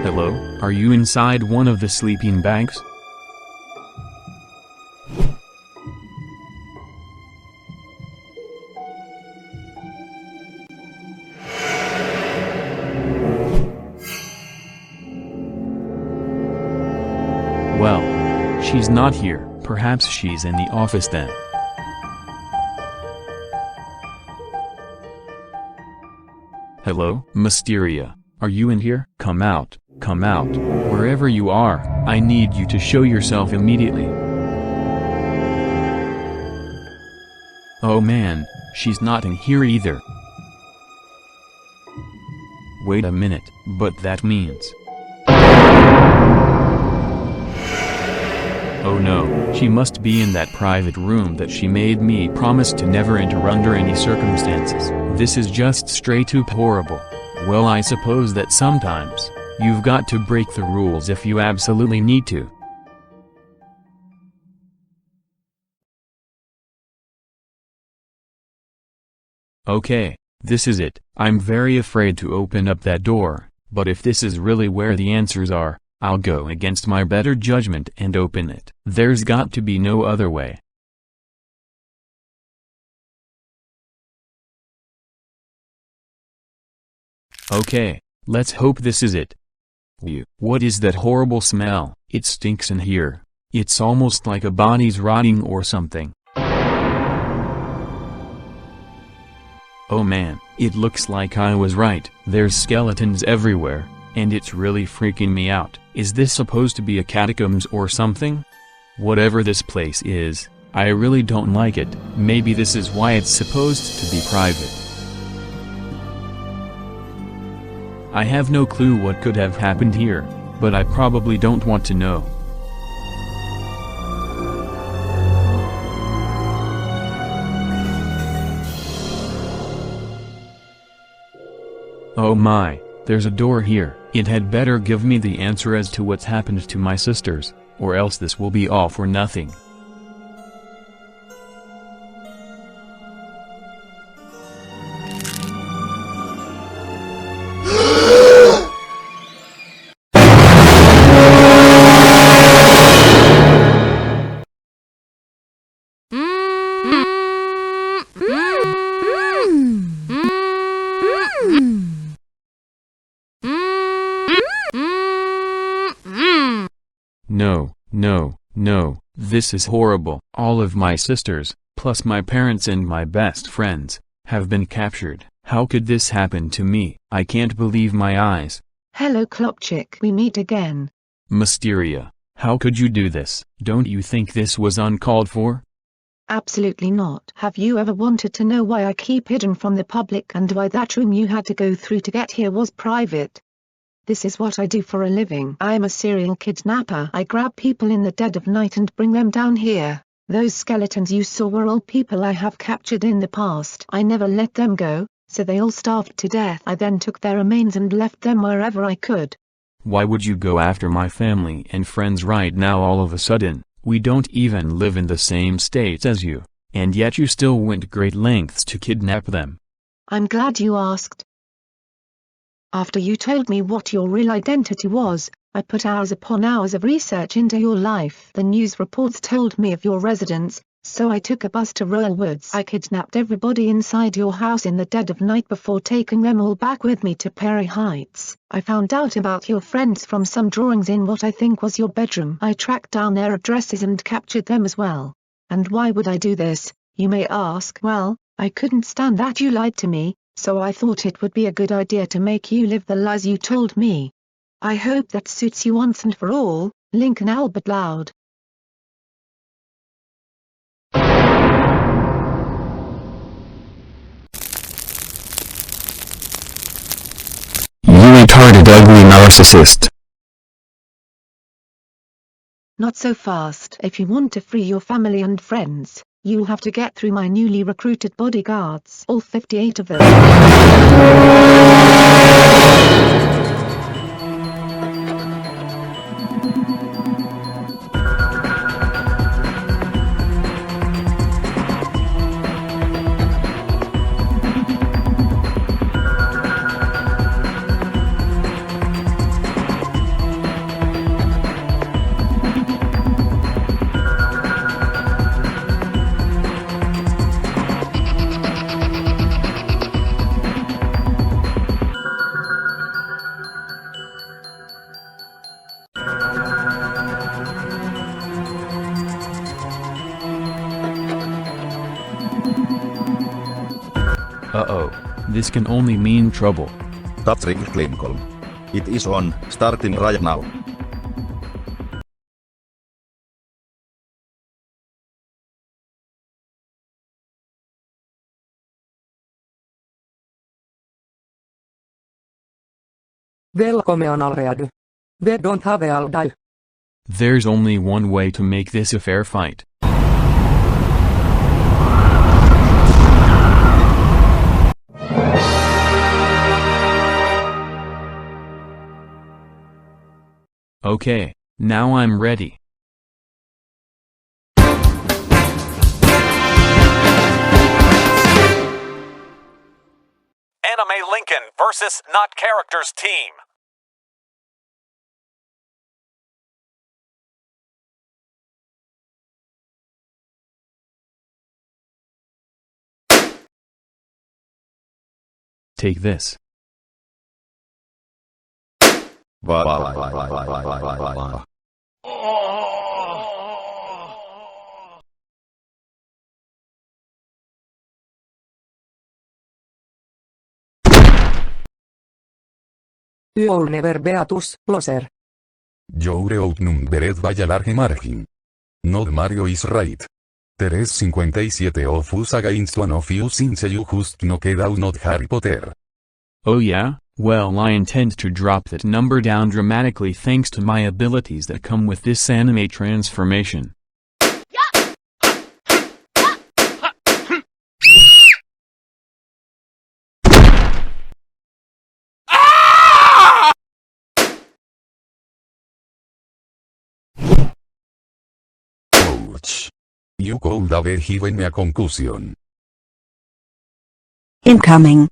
Hello, are you inside one of the sleeping bags? Well, she's not here. Perhaps she's in the office then. Hello, Mysteria. Are you in here? Come out. Come out. Wherever you are, I need you to show yourself immediately. Oh man, she's not in here either. Wait a minute, but that means... Oh no, she must be in that private room that she made me promise to never enter under any circumstances. This is just straight up horrible. Well, I suppose that sometimes, you've got to break the rules if you absolutely need to. Okay, this is it. I'm very afraid to open up that door, but if this is really where the answers are, I'll go against my better judgment and open it. There's got to be no other way. Okay, let's hope this is it. What is that horrible smell? It stinks in here. It's almost like a body's rotting or something. Oh man, it looks like I was right. There's skeletons everywhere. And it's really freaking me out. Is this supposed to be a catacombs or something? Whatever this place is, I really don't like it. Maybe this is why it's supposed to be private. I have no clue what could have happened here. but I probably don't want to know. Oh my, there's a door here. It had better give me the answer as to what's happened to my sisters, or else this will be all for nothing. No, this is horrible. All of my sisters, plus my parents and my best friends, have been captured. How could this happen to me? I can't believe my eyes. Hello Clockchick, we meet again. Mysteria, how could you do this? Don't you think this was uncalled for? Absolutely not. Have you ever wanted to know why I keep hidden from the public and why that room you had to go through to get here was private? This is what I do for a living. I am a serial kidnapper. I grab people in the dead of night and bring them down here. Those skeletons you saw were all people I have captured in the past. I never let them go, so they all starved to death. I then took their remains and left them wherever I could. Why would you go after my family and friends right now all of a sudden? We don't even live in the same states as you, and yet you still went great lengths to kidnap them. I'm glad you asked. After you told me what your real identity was, I put hours upon hours of research into your life. The news reports told me of your residence, so I took a bus to Royal Woods. I kidnapped everybody inside your house in the dead of night before taking them all back with me to Perry Heights. I found out about your friends from some drawings in what I think was your bedroom. I tracked down their addresses and captured them as well. And why would I do this, you may ask? Well, I couldn't stand that you lied to me, so I thought it would be a good idea to make you live the lies you told me. I hope that suits you once and for all, Lincoln Albert Loud. You retarded ugly narcissist. Not so fast. If you want to free your family and friends, you'll have to get through my newly recruited bodyguards, all 58 of them. Uh-oh, this can only mean trouble. Touchscreen Lincoln. It is on, starting right now. Welcome on already. We don't have all day. There's only one way to make this a fair fight. Okay, now I'm ready. Anime Lincoln versus Not Characters team. Take this. You'll never beatus, loser. Joure outnum beret vaya large margin. Not Mario is right. There's 57 of us against one of you since you just knocked out not Harry Potter. Oh yeah? Well, I intend to drop that number down dramatically thanks to my abilities that come with this anime transformation. Ouch. You could have given me a concussion. Incoming.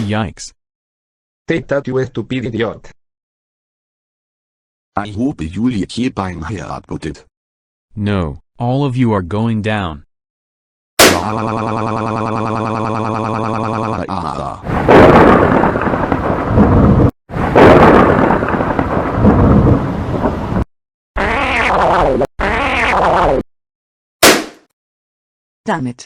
Yikes. Take that, you stupid idiot. I hope you'll keep buying here about it. No, all of you are going down. Damn it.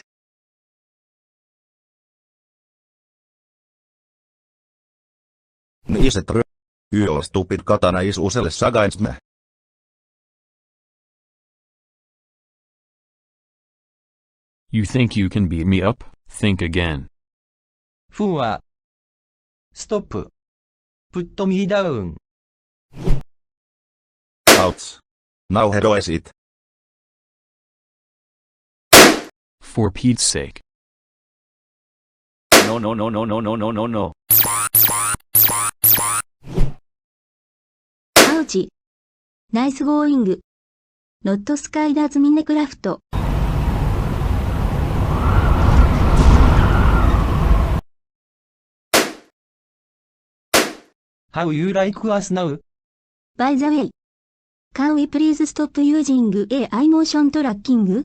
Not-Nitro. Your stupid katana is useless against me. You think you can beat me up? Think again. Fua. Stop. Put me down. Ouch. Now how is it? For Pete's sake. No. Ouch. Nice going. Not Skydar's Minecraft. How you like us now? By the way, can we please stop using AI motion tracking?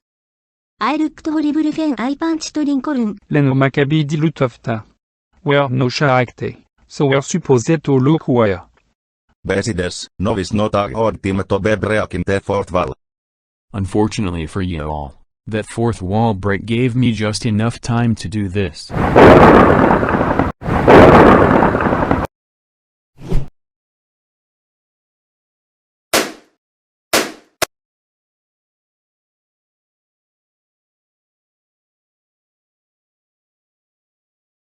I looked horrible when I punched Lincoln. Lynn Maccabi di Lutofta. We're no character, so we're supposed to look where. Besides, no is not a hard team to be breaking the fourth wall. Unfortunately for you all, that fourth wall break gave me just enough time to do this.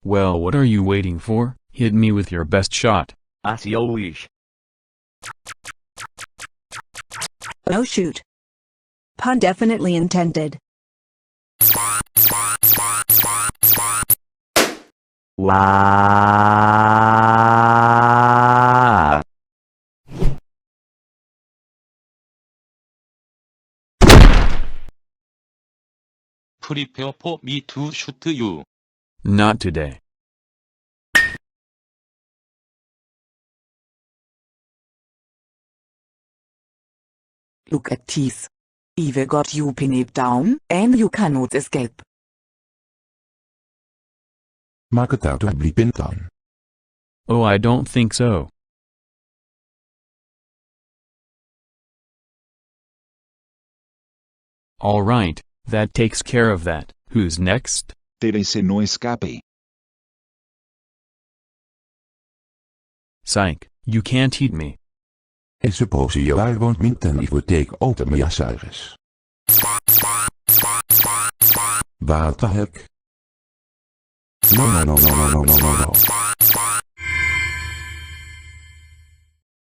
Well, what are you waiting for? Hit me with your best shot. As you wish. Oh shoot. Pun definitely intended. Wow. Prepare for me to shoot you. Not today. Look at teeth. Eve got you pinned down, and you cannot escape. Maak het uit of bliepin dan. Oh, I don't think so. Alright, that takes care of that. Who's next? Terese no escape. Psych, you can't eat me. I suppose you won't mean then if we take out the Miasaurus. What the heck? No.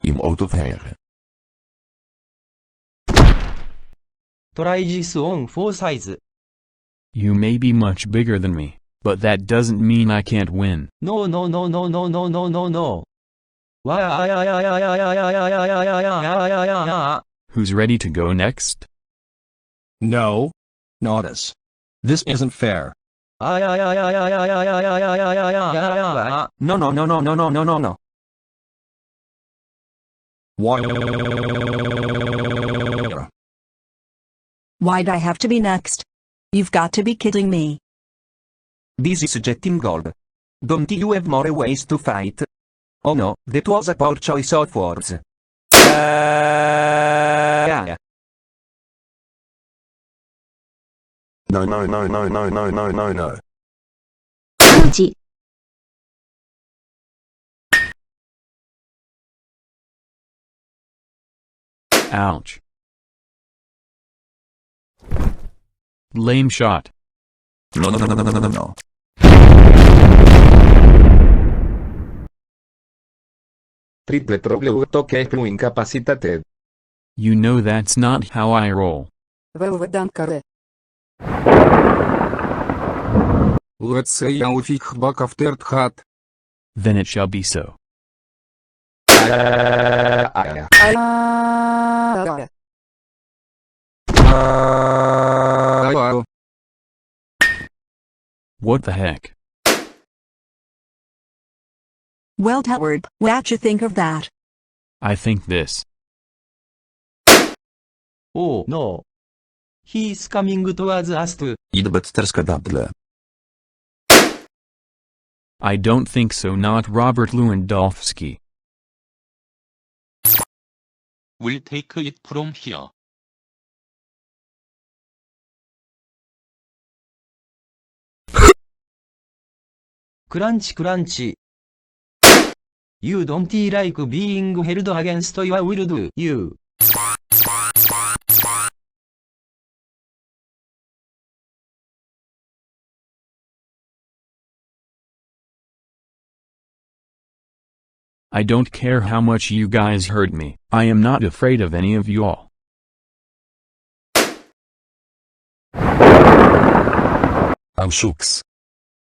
I'm out of hair. Try this on 4 size. You may be much bigger than me, but that doesn't mean I can't win. No. Who's ready to go next? No. Not us. This isn't fair. No. Why'd I have to be next? You've got to be kidding me. This is a team goal. Don't you have more ways to fight? Oh no, that was a poor choice of words. Yeah. No. Ouch. Ouch. Lame shot. No. Triple trouble toque flu incapacitated. You know that's not how I roll. Let's say I'll pick back after that. Then it shall be so. What the heck? Well, Howard, what you think of that? I think this. Oh no. He's coming towards us too. I don't think so, not Robert Lewandowski. We'll take it from here. Crunch. You don't like being held against your will, do you? I don't care how much you guys hurt me. I am not afraid of any of you all. Oh shucks.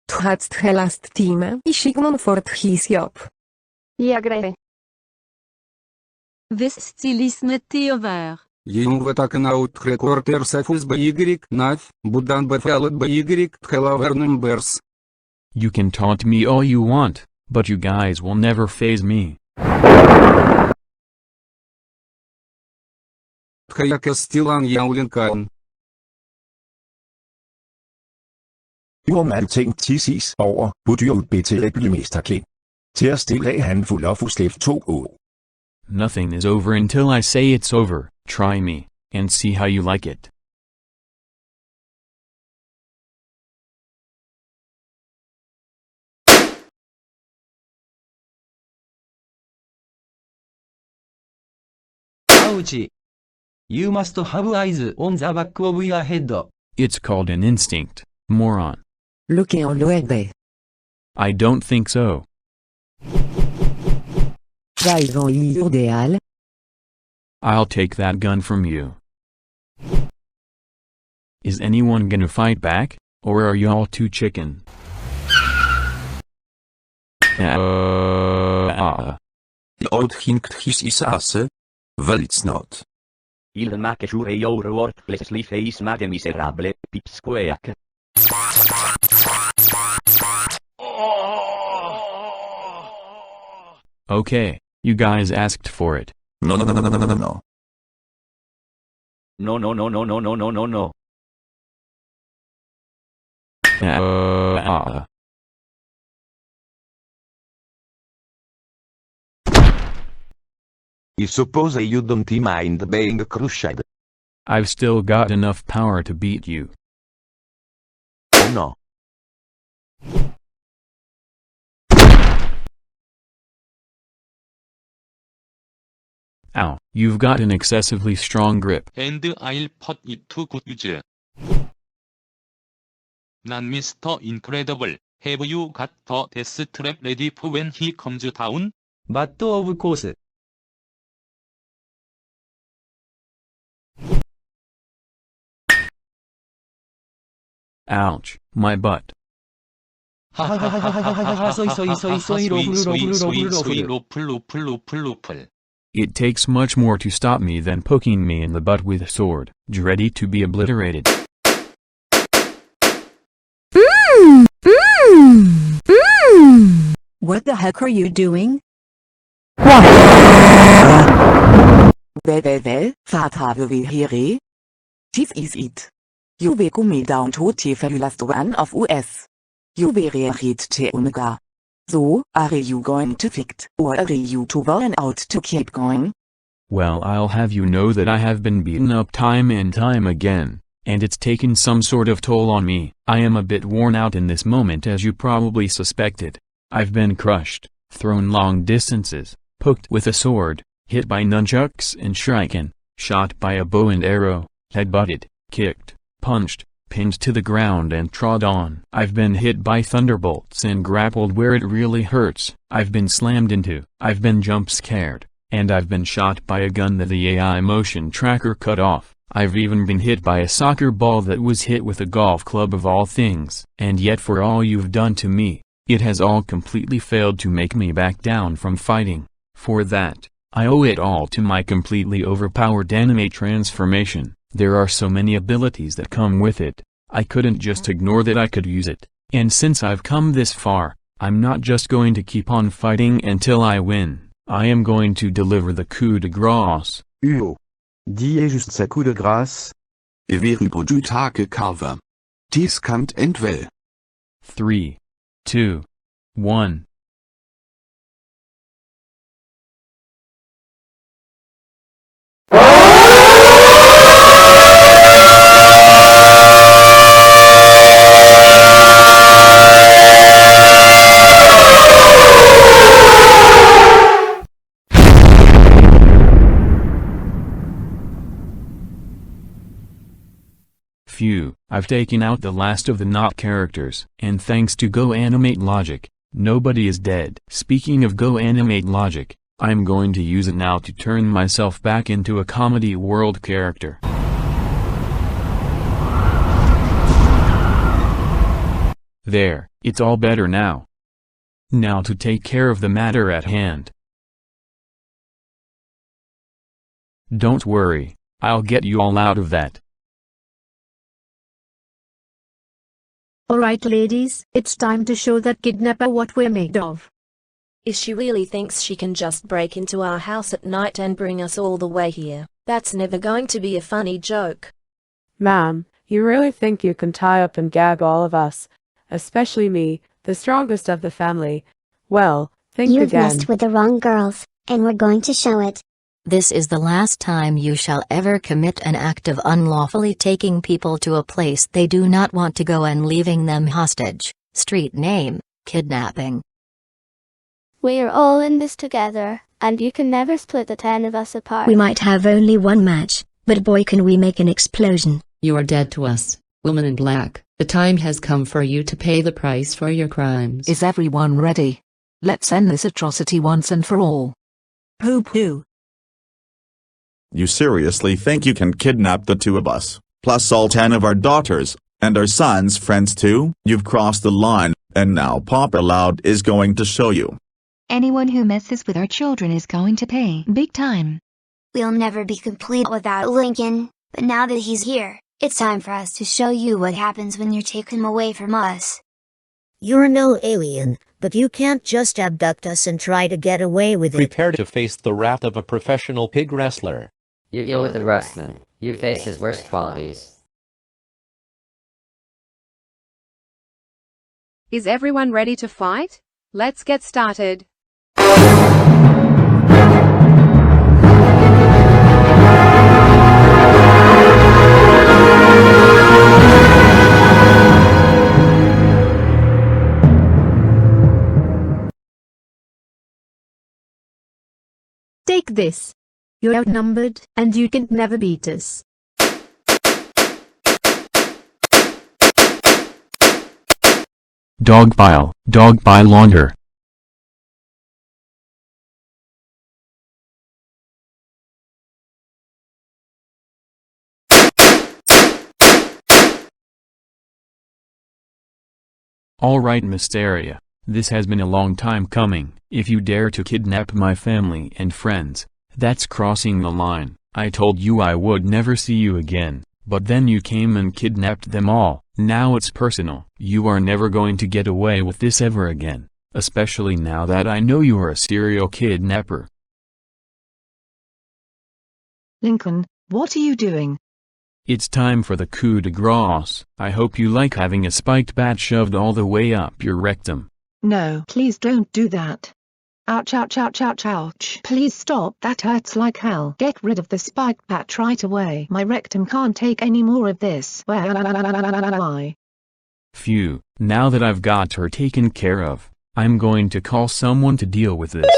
Trotz last team Ishignon fort his job. Ja greie. This still is not over. Jung taken out recorders of by Nath, Budan befelled by Hellover numbers. You can taunt me all you want, but you guys will never faze me. Kayak still on Yaulinkan. Jordmand tænkt tissis over, budyret betillæggeligmesterkling. Til at stille af han fuld af fuslef 2 år. Nothing is over until I say it's over. Try me, and see how you like it. Ouch. You must have eyes on the back of your head. It's called an instinct, moron. Looking on Lola. I don't think so. I'll take that gun from you. Is anyone gonna fight back, or are y'all too chicken? Old hinkt his is asse? Well, it's not. Il make sure your worthlessly face made miserable, pipsqueak. Okay, you guys asked for it. No. No. I suppose you don't mind being crushed. I've still got enough power to beat you. Oh no. Ow, you've got an excessively strong grip. And I'll put it to good use. Not Mr. Incredible. Have you got the death trap ready for when he comes down? But of course. Ouch, my butt. It takes much more to stop me than poking me in the butt with a sword, ready to be obliterated. What the heck are you doing? Well, what have we here? This is it. You will come down to the last one of US. You will reach the Omega. So, are you going to fight, or are you too worn out to keep going? Well, I'll have you know that I have been beaten up time and time again, and it's taken some sort of toll on me. I am a bit worn out in this moment, as you probably suspected. I've been crushed, thrown long distances, poked with a sword, hit by nunchucks and shuriken, shot by a bow and arrow, headbutted, kicked, punched, pinned to the ground and trod on. I've been hit by thunderbolts and grappled where it really hurts. I've been slammed into. I've been jump scared. And I've been shot by a gun that the AI motion tracker cut off. I've even been hit by a soccer ball that was hit with a golf club of all things. And yet for all you've done to me, it has all completely failed to make me back down from fighting. For that, I owe it all to my completely overpowered anime transformation. There are so many abilities that come with it. I couldn't just ignore that I could use it. And since I've come this far, I'm not just going to keep on fighting until I win. I am going to deliver the coup de grâce. Die just sa coup de grâce. Wäre du Tage Carver. Dies kannt entwell. 3, 2, 1. Phew, I've taken out the last of the Not characters. And thanks to Go Animate Logic, nobody is dead. Speaking of Go Animate Logic, I'm going to use it now to turn myself back into a comedy world character. There, it's all better now. Now to take care of the matter at hand. Don't worry, I'll get you all out of that. Alright ladies, it's time to show that kidnapper what we're made of. If she really thinks she can just break into our house at night and bring us all the way here, that's never going to be a funny joke. Ma'am, you really think you can tie up and gag all of us, especially me, the strongest of the family? Well, think You've again. messed with the wrong girls, and we're going to show it. This is the last time you shall ever commit an act of unlawfully taking people to a place they do not want to go and leaving them hostage. Street name, kidnapping. We are all in this together, and you can never split the 10 of us apart. We might have only one match, but boy can we make an explosion. You are dead to us, woman in black. The time has come for you to pay the price for your crimes. Is everyone ready? Let's end this atrocity once and for all. Pooh-pooh. You seriously think you can kidnap the two of us, plus all 10 of our daughters, and our sons' friends too? You've crossed the line, and now Papa Loud is going to show you. Anyone who messes with our children is going to pay big time. We'll never be complete without Lincoln, but now that he's here, it's time for us to show you what happens when you take him away from us. You're no alien, but you can't just abduct us and try to get away with it. Prepare to face the wrath of a professional pig wrestler. You deal with the wrestler. You face his worst qualities. Is everyone ready to fight? Let's get started. Take this. You're outnumbered, and you can never beat us. Dog pile longer. Alright Mysteria, this has been a long time coming. If you dare to kidnap my family and friends, that's crossing the line. I told you I would never see you again, but then you came and kidnapped them all. Now it's personal. You are never going to get away with this ever again, especially now that I know you are a serial kidnapper. Lincoln, what are you doing? It's time for the coup de grace. I hope you like having a spiked bat shoved all the way up your rectum. No, please don't do that. Ouch, ouch, ouch, ouch, ouch. Please stop, that hurts like hell. Get rid of the spiked bat right away. My rectum can't take any more of this. Phew, now that I've got her taken care of, I'm going to call someone to deal with this.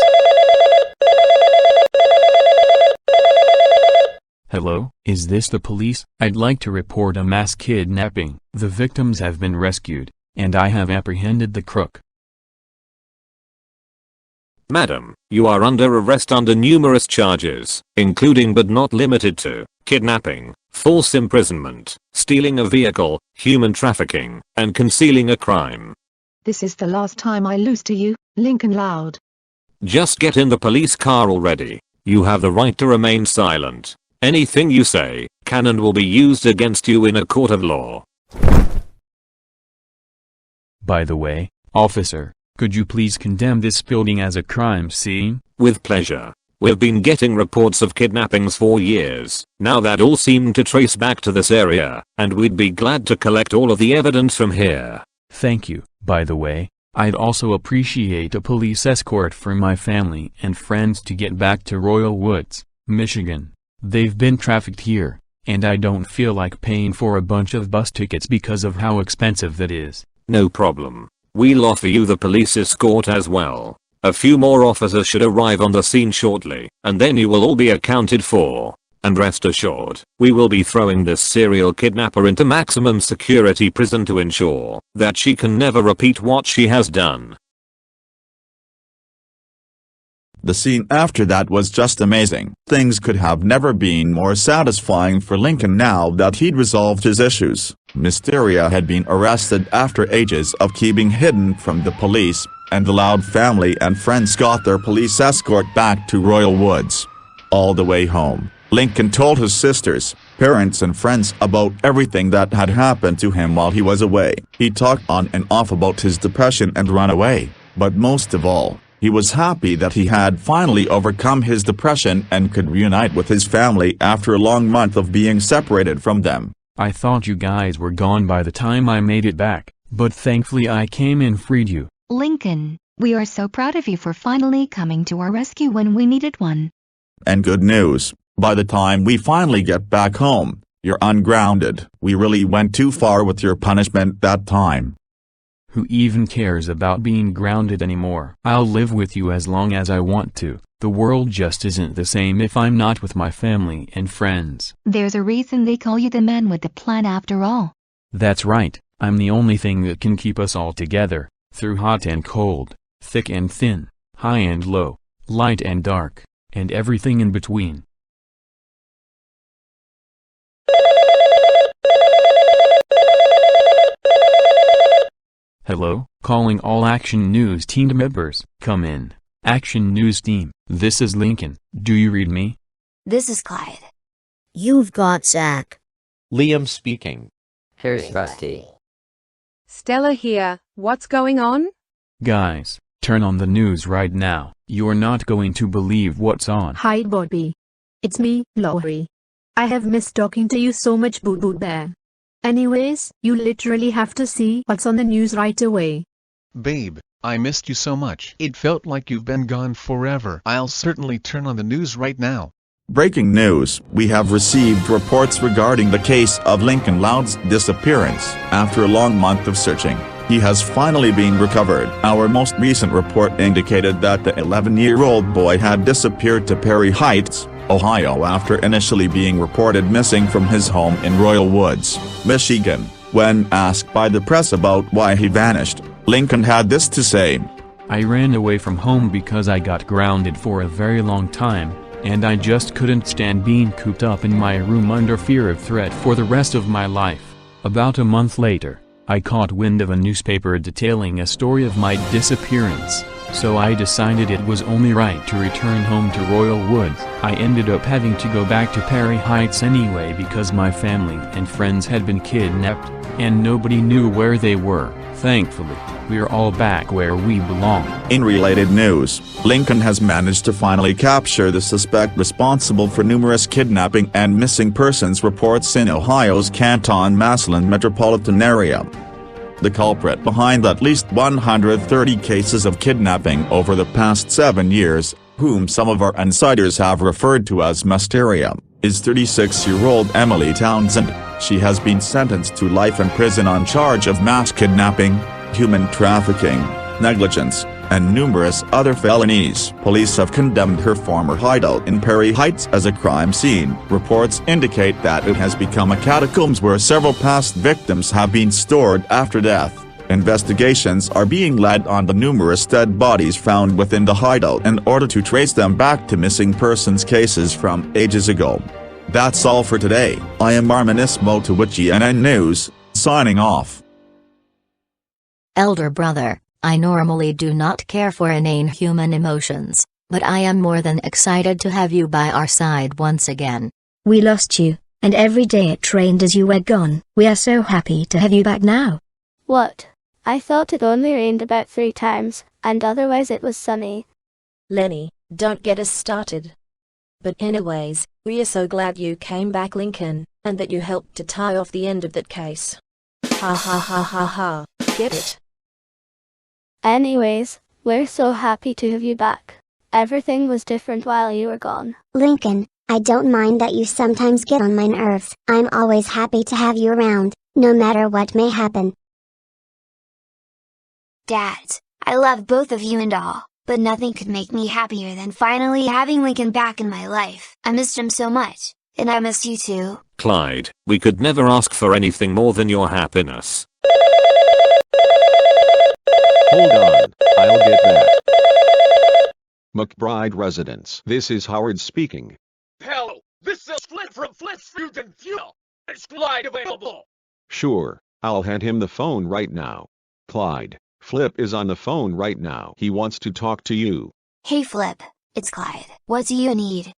Hello, is this the police? I'd like to report a mass kidnapping. The victims have been rescued, and I have apprehended the crook. Madam, you are under arrest under numerous charges, including but not limited to kidnapping, false imprisonment, stealing a vehicle, human trafficking, and concealing a crime. This is the last time I lose to you, Lincoln Loud. Just get in the police car already. You have the right to remain silent. Anything you say can and will be used against you in a court of law. By the way, officer, could you please condemn this building as a crime scene? With pleasure. We've been getting reports of kidnappings for years. Now that all seem to trace back to this area, and we'd be glad to collect all of the evidence from here. Thank you. By the way, I'd also appreciate a police escort for my family and friends to get back to Royal Woods, Michigan. They've been trafficked here, and I don't feel like paying for a bunch of bus tickets because of how expensive that is. No problem. We'll offer you the police escort as well. A few more officers should arrive on the scene shortly, and then you will all be accounted for. And rest assured, we will be throwing this serial kidnapper into maximum security prison to ensure that she can never repeat what she has done. The scene after that was just amazing. Things could have never been more satisfying for Lincoln now that he'd resolved his issues. Mysteria had been arrested after ages of keeping hidden from the police, and the Loud family and friends got their police escort back to Royal Woods. All the way home, Lincoln told his sisters, parents and friends about everything that had happened to him while he was away. He talked on and off about his depression and run away, but most of all, he was happy that he had finally overcome his depression and could reunite with his family after a long month of being separated from them. I thought you guys were gone by the time I made it back, but thankfully I came and freed you. Lincoln, we are so proud of you for finally coming to our rescue when we needed one. And good news, by the time we finally get back home, you're ungrounded. We really went too far with your punishment that time. Who even cares about being grounded anymore? I'll live with you as long as I want to. The world just isn't the same if I'm not with my family and friends. There's a reason they call you the man with the plan after all. That's right, I'm the only thing that can keep us all together, through hot and cold, thick and thin, high and low, light and dark, and everything in between. Hello, calling all Action News team members. Come in. Action News team, this is Lincoln. Do you read me? This is Clyde. You've got Zach. Liam speaking. Here's Rusty. Stella here. What's going on? Guys, turn on the news right now. You're not going to believe what's on. Hi Bobby. It's me, Lori. I have missed talking to you so much, boo-boo bear. Anyways, you literally have to see what's on the news right away. Babe, I missed you so much. It felt like you've been gone forever. I'll certainly turn on the news right now. Breaking news, we have received reports regarding the case of Lincoln Loud's disappearance. After a long month of searching, he has finally been recovered. Our most recent report indicated that the 11-year-old boy had disappeared to Perry Heights, Ohio after initially being reported missing from his home in Royal Woods, Michigan. When asked by the press about why he vanished, Lincoln had this to say. I ran away from home because I got grounded for a very long time, and I just couldn't stand being cooped up in my room under fear of threat for the rest of my life. About a month later, I caught wind of a newspaper detailing a story of my disappearance, so I decided it was only right to return home to Royal Woods. I ended up having to go back to Perry Heights anyway because my family and friends had been kidnapped, and nobody knew where they were. Thankfully, we're all back where we belong. In related news, Lincoln has managed to finally capture the suspect responsible for numerous kidnapping and missing persons reports in Ohio's Canton-Massillon metropolitan area. The culprit behind at least 130 cases of kidnapping over the past 7 years, whom some of our insiders have referred to as Mysteria, is 36-year-old Emily Townsend. She has been sentenced to life in prison on charge of mass kidnapping, human trafficking, negligence, and numerous other felonies. Police have condemned her former hideout in Perry Heights as a crime scene. Reports indicate that it has become a catacombs where several past victims have been stored after death. Investigations are being led on the numerous dead bodies found within the hideout in order to trace them back to missing persons cases from ages ago. That's all for today. I am Armen Issmotu with GNN News, signing off. Elder brother, I normally do not care for inane human emotions, but I am more than excited to have you by our side once again. We lost you, and every day it rained as you were gone. We are so happy to have you back now. What? I thought it only rained about 3 times, and otherwise it was sunny. Leni, don't get us started. But anyways, we are so glad you came back, Lincoln, and that you helped to tie off the end of that case. Ha ha ha ha ha, get it? Anyways, we're so happy to have you back. Everything was different while you were gone. Lincoln, I don't mind that you sometimes get on my nerves. I'm always happy to have you around, no matter what may happen. Dads, I love both of you and all, but nothing could make me happier than finally having Lincoln back in my life. I missed him so much, and I miss you too. Clyde, we could never ask for anything more than your happiness. Hold on, I'll get that. McBride Residence. This is Howard speaking. Hello, this is Flint from Flint's Food and Fuel. Is Clyde available? Sure, I'll hand him the phone right now. Clyde, Flip is on the phone right now. He wants to talk to you. Hey Flip, it's Clyde. What do you need?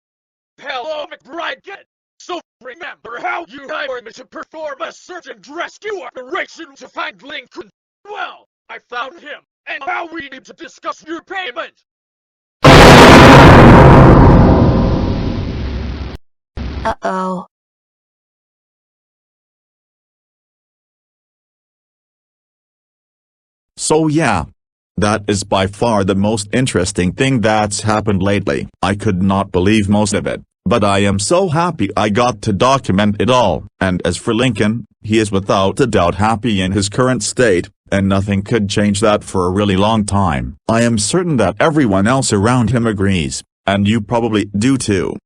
Hello, McBride. So remember how you hired me to perform a search and rescue operation to find Lincoln? Well, I found him, and now we need to discuss your payment. Uh-oh. So yeah. That is by far the most interesting thing that's happened lately. I could not believe most of it, but I am so happy I got to document it all. And as for Lincoln, he is without a doubt happy in his current state, and nothing could change that for a really long time. I am certain that everyone else around him agrees, and you probably do too.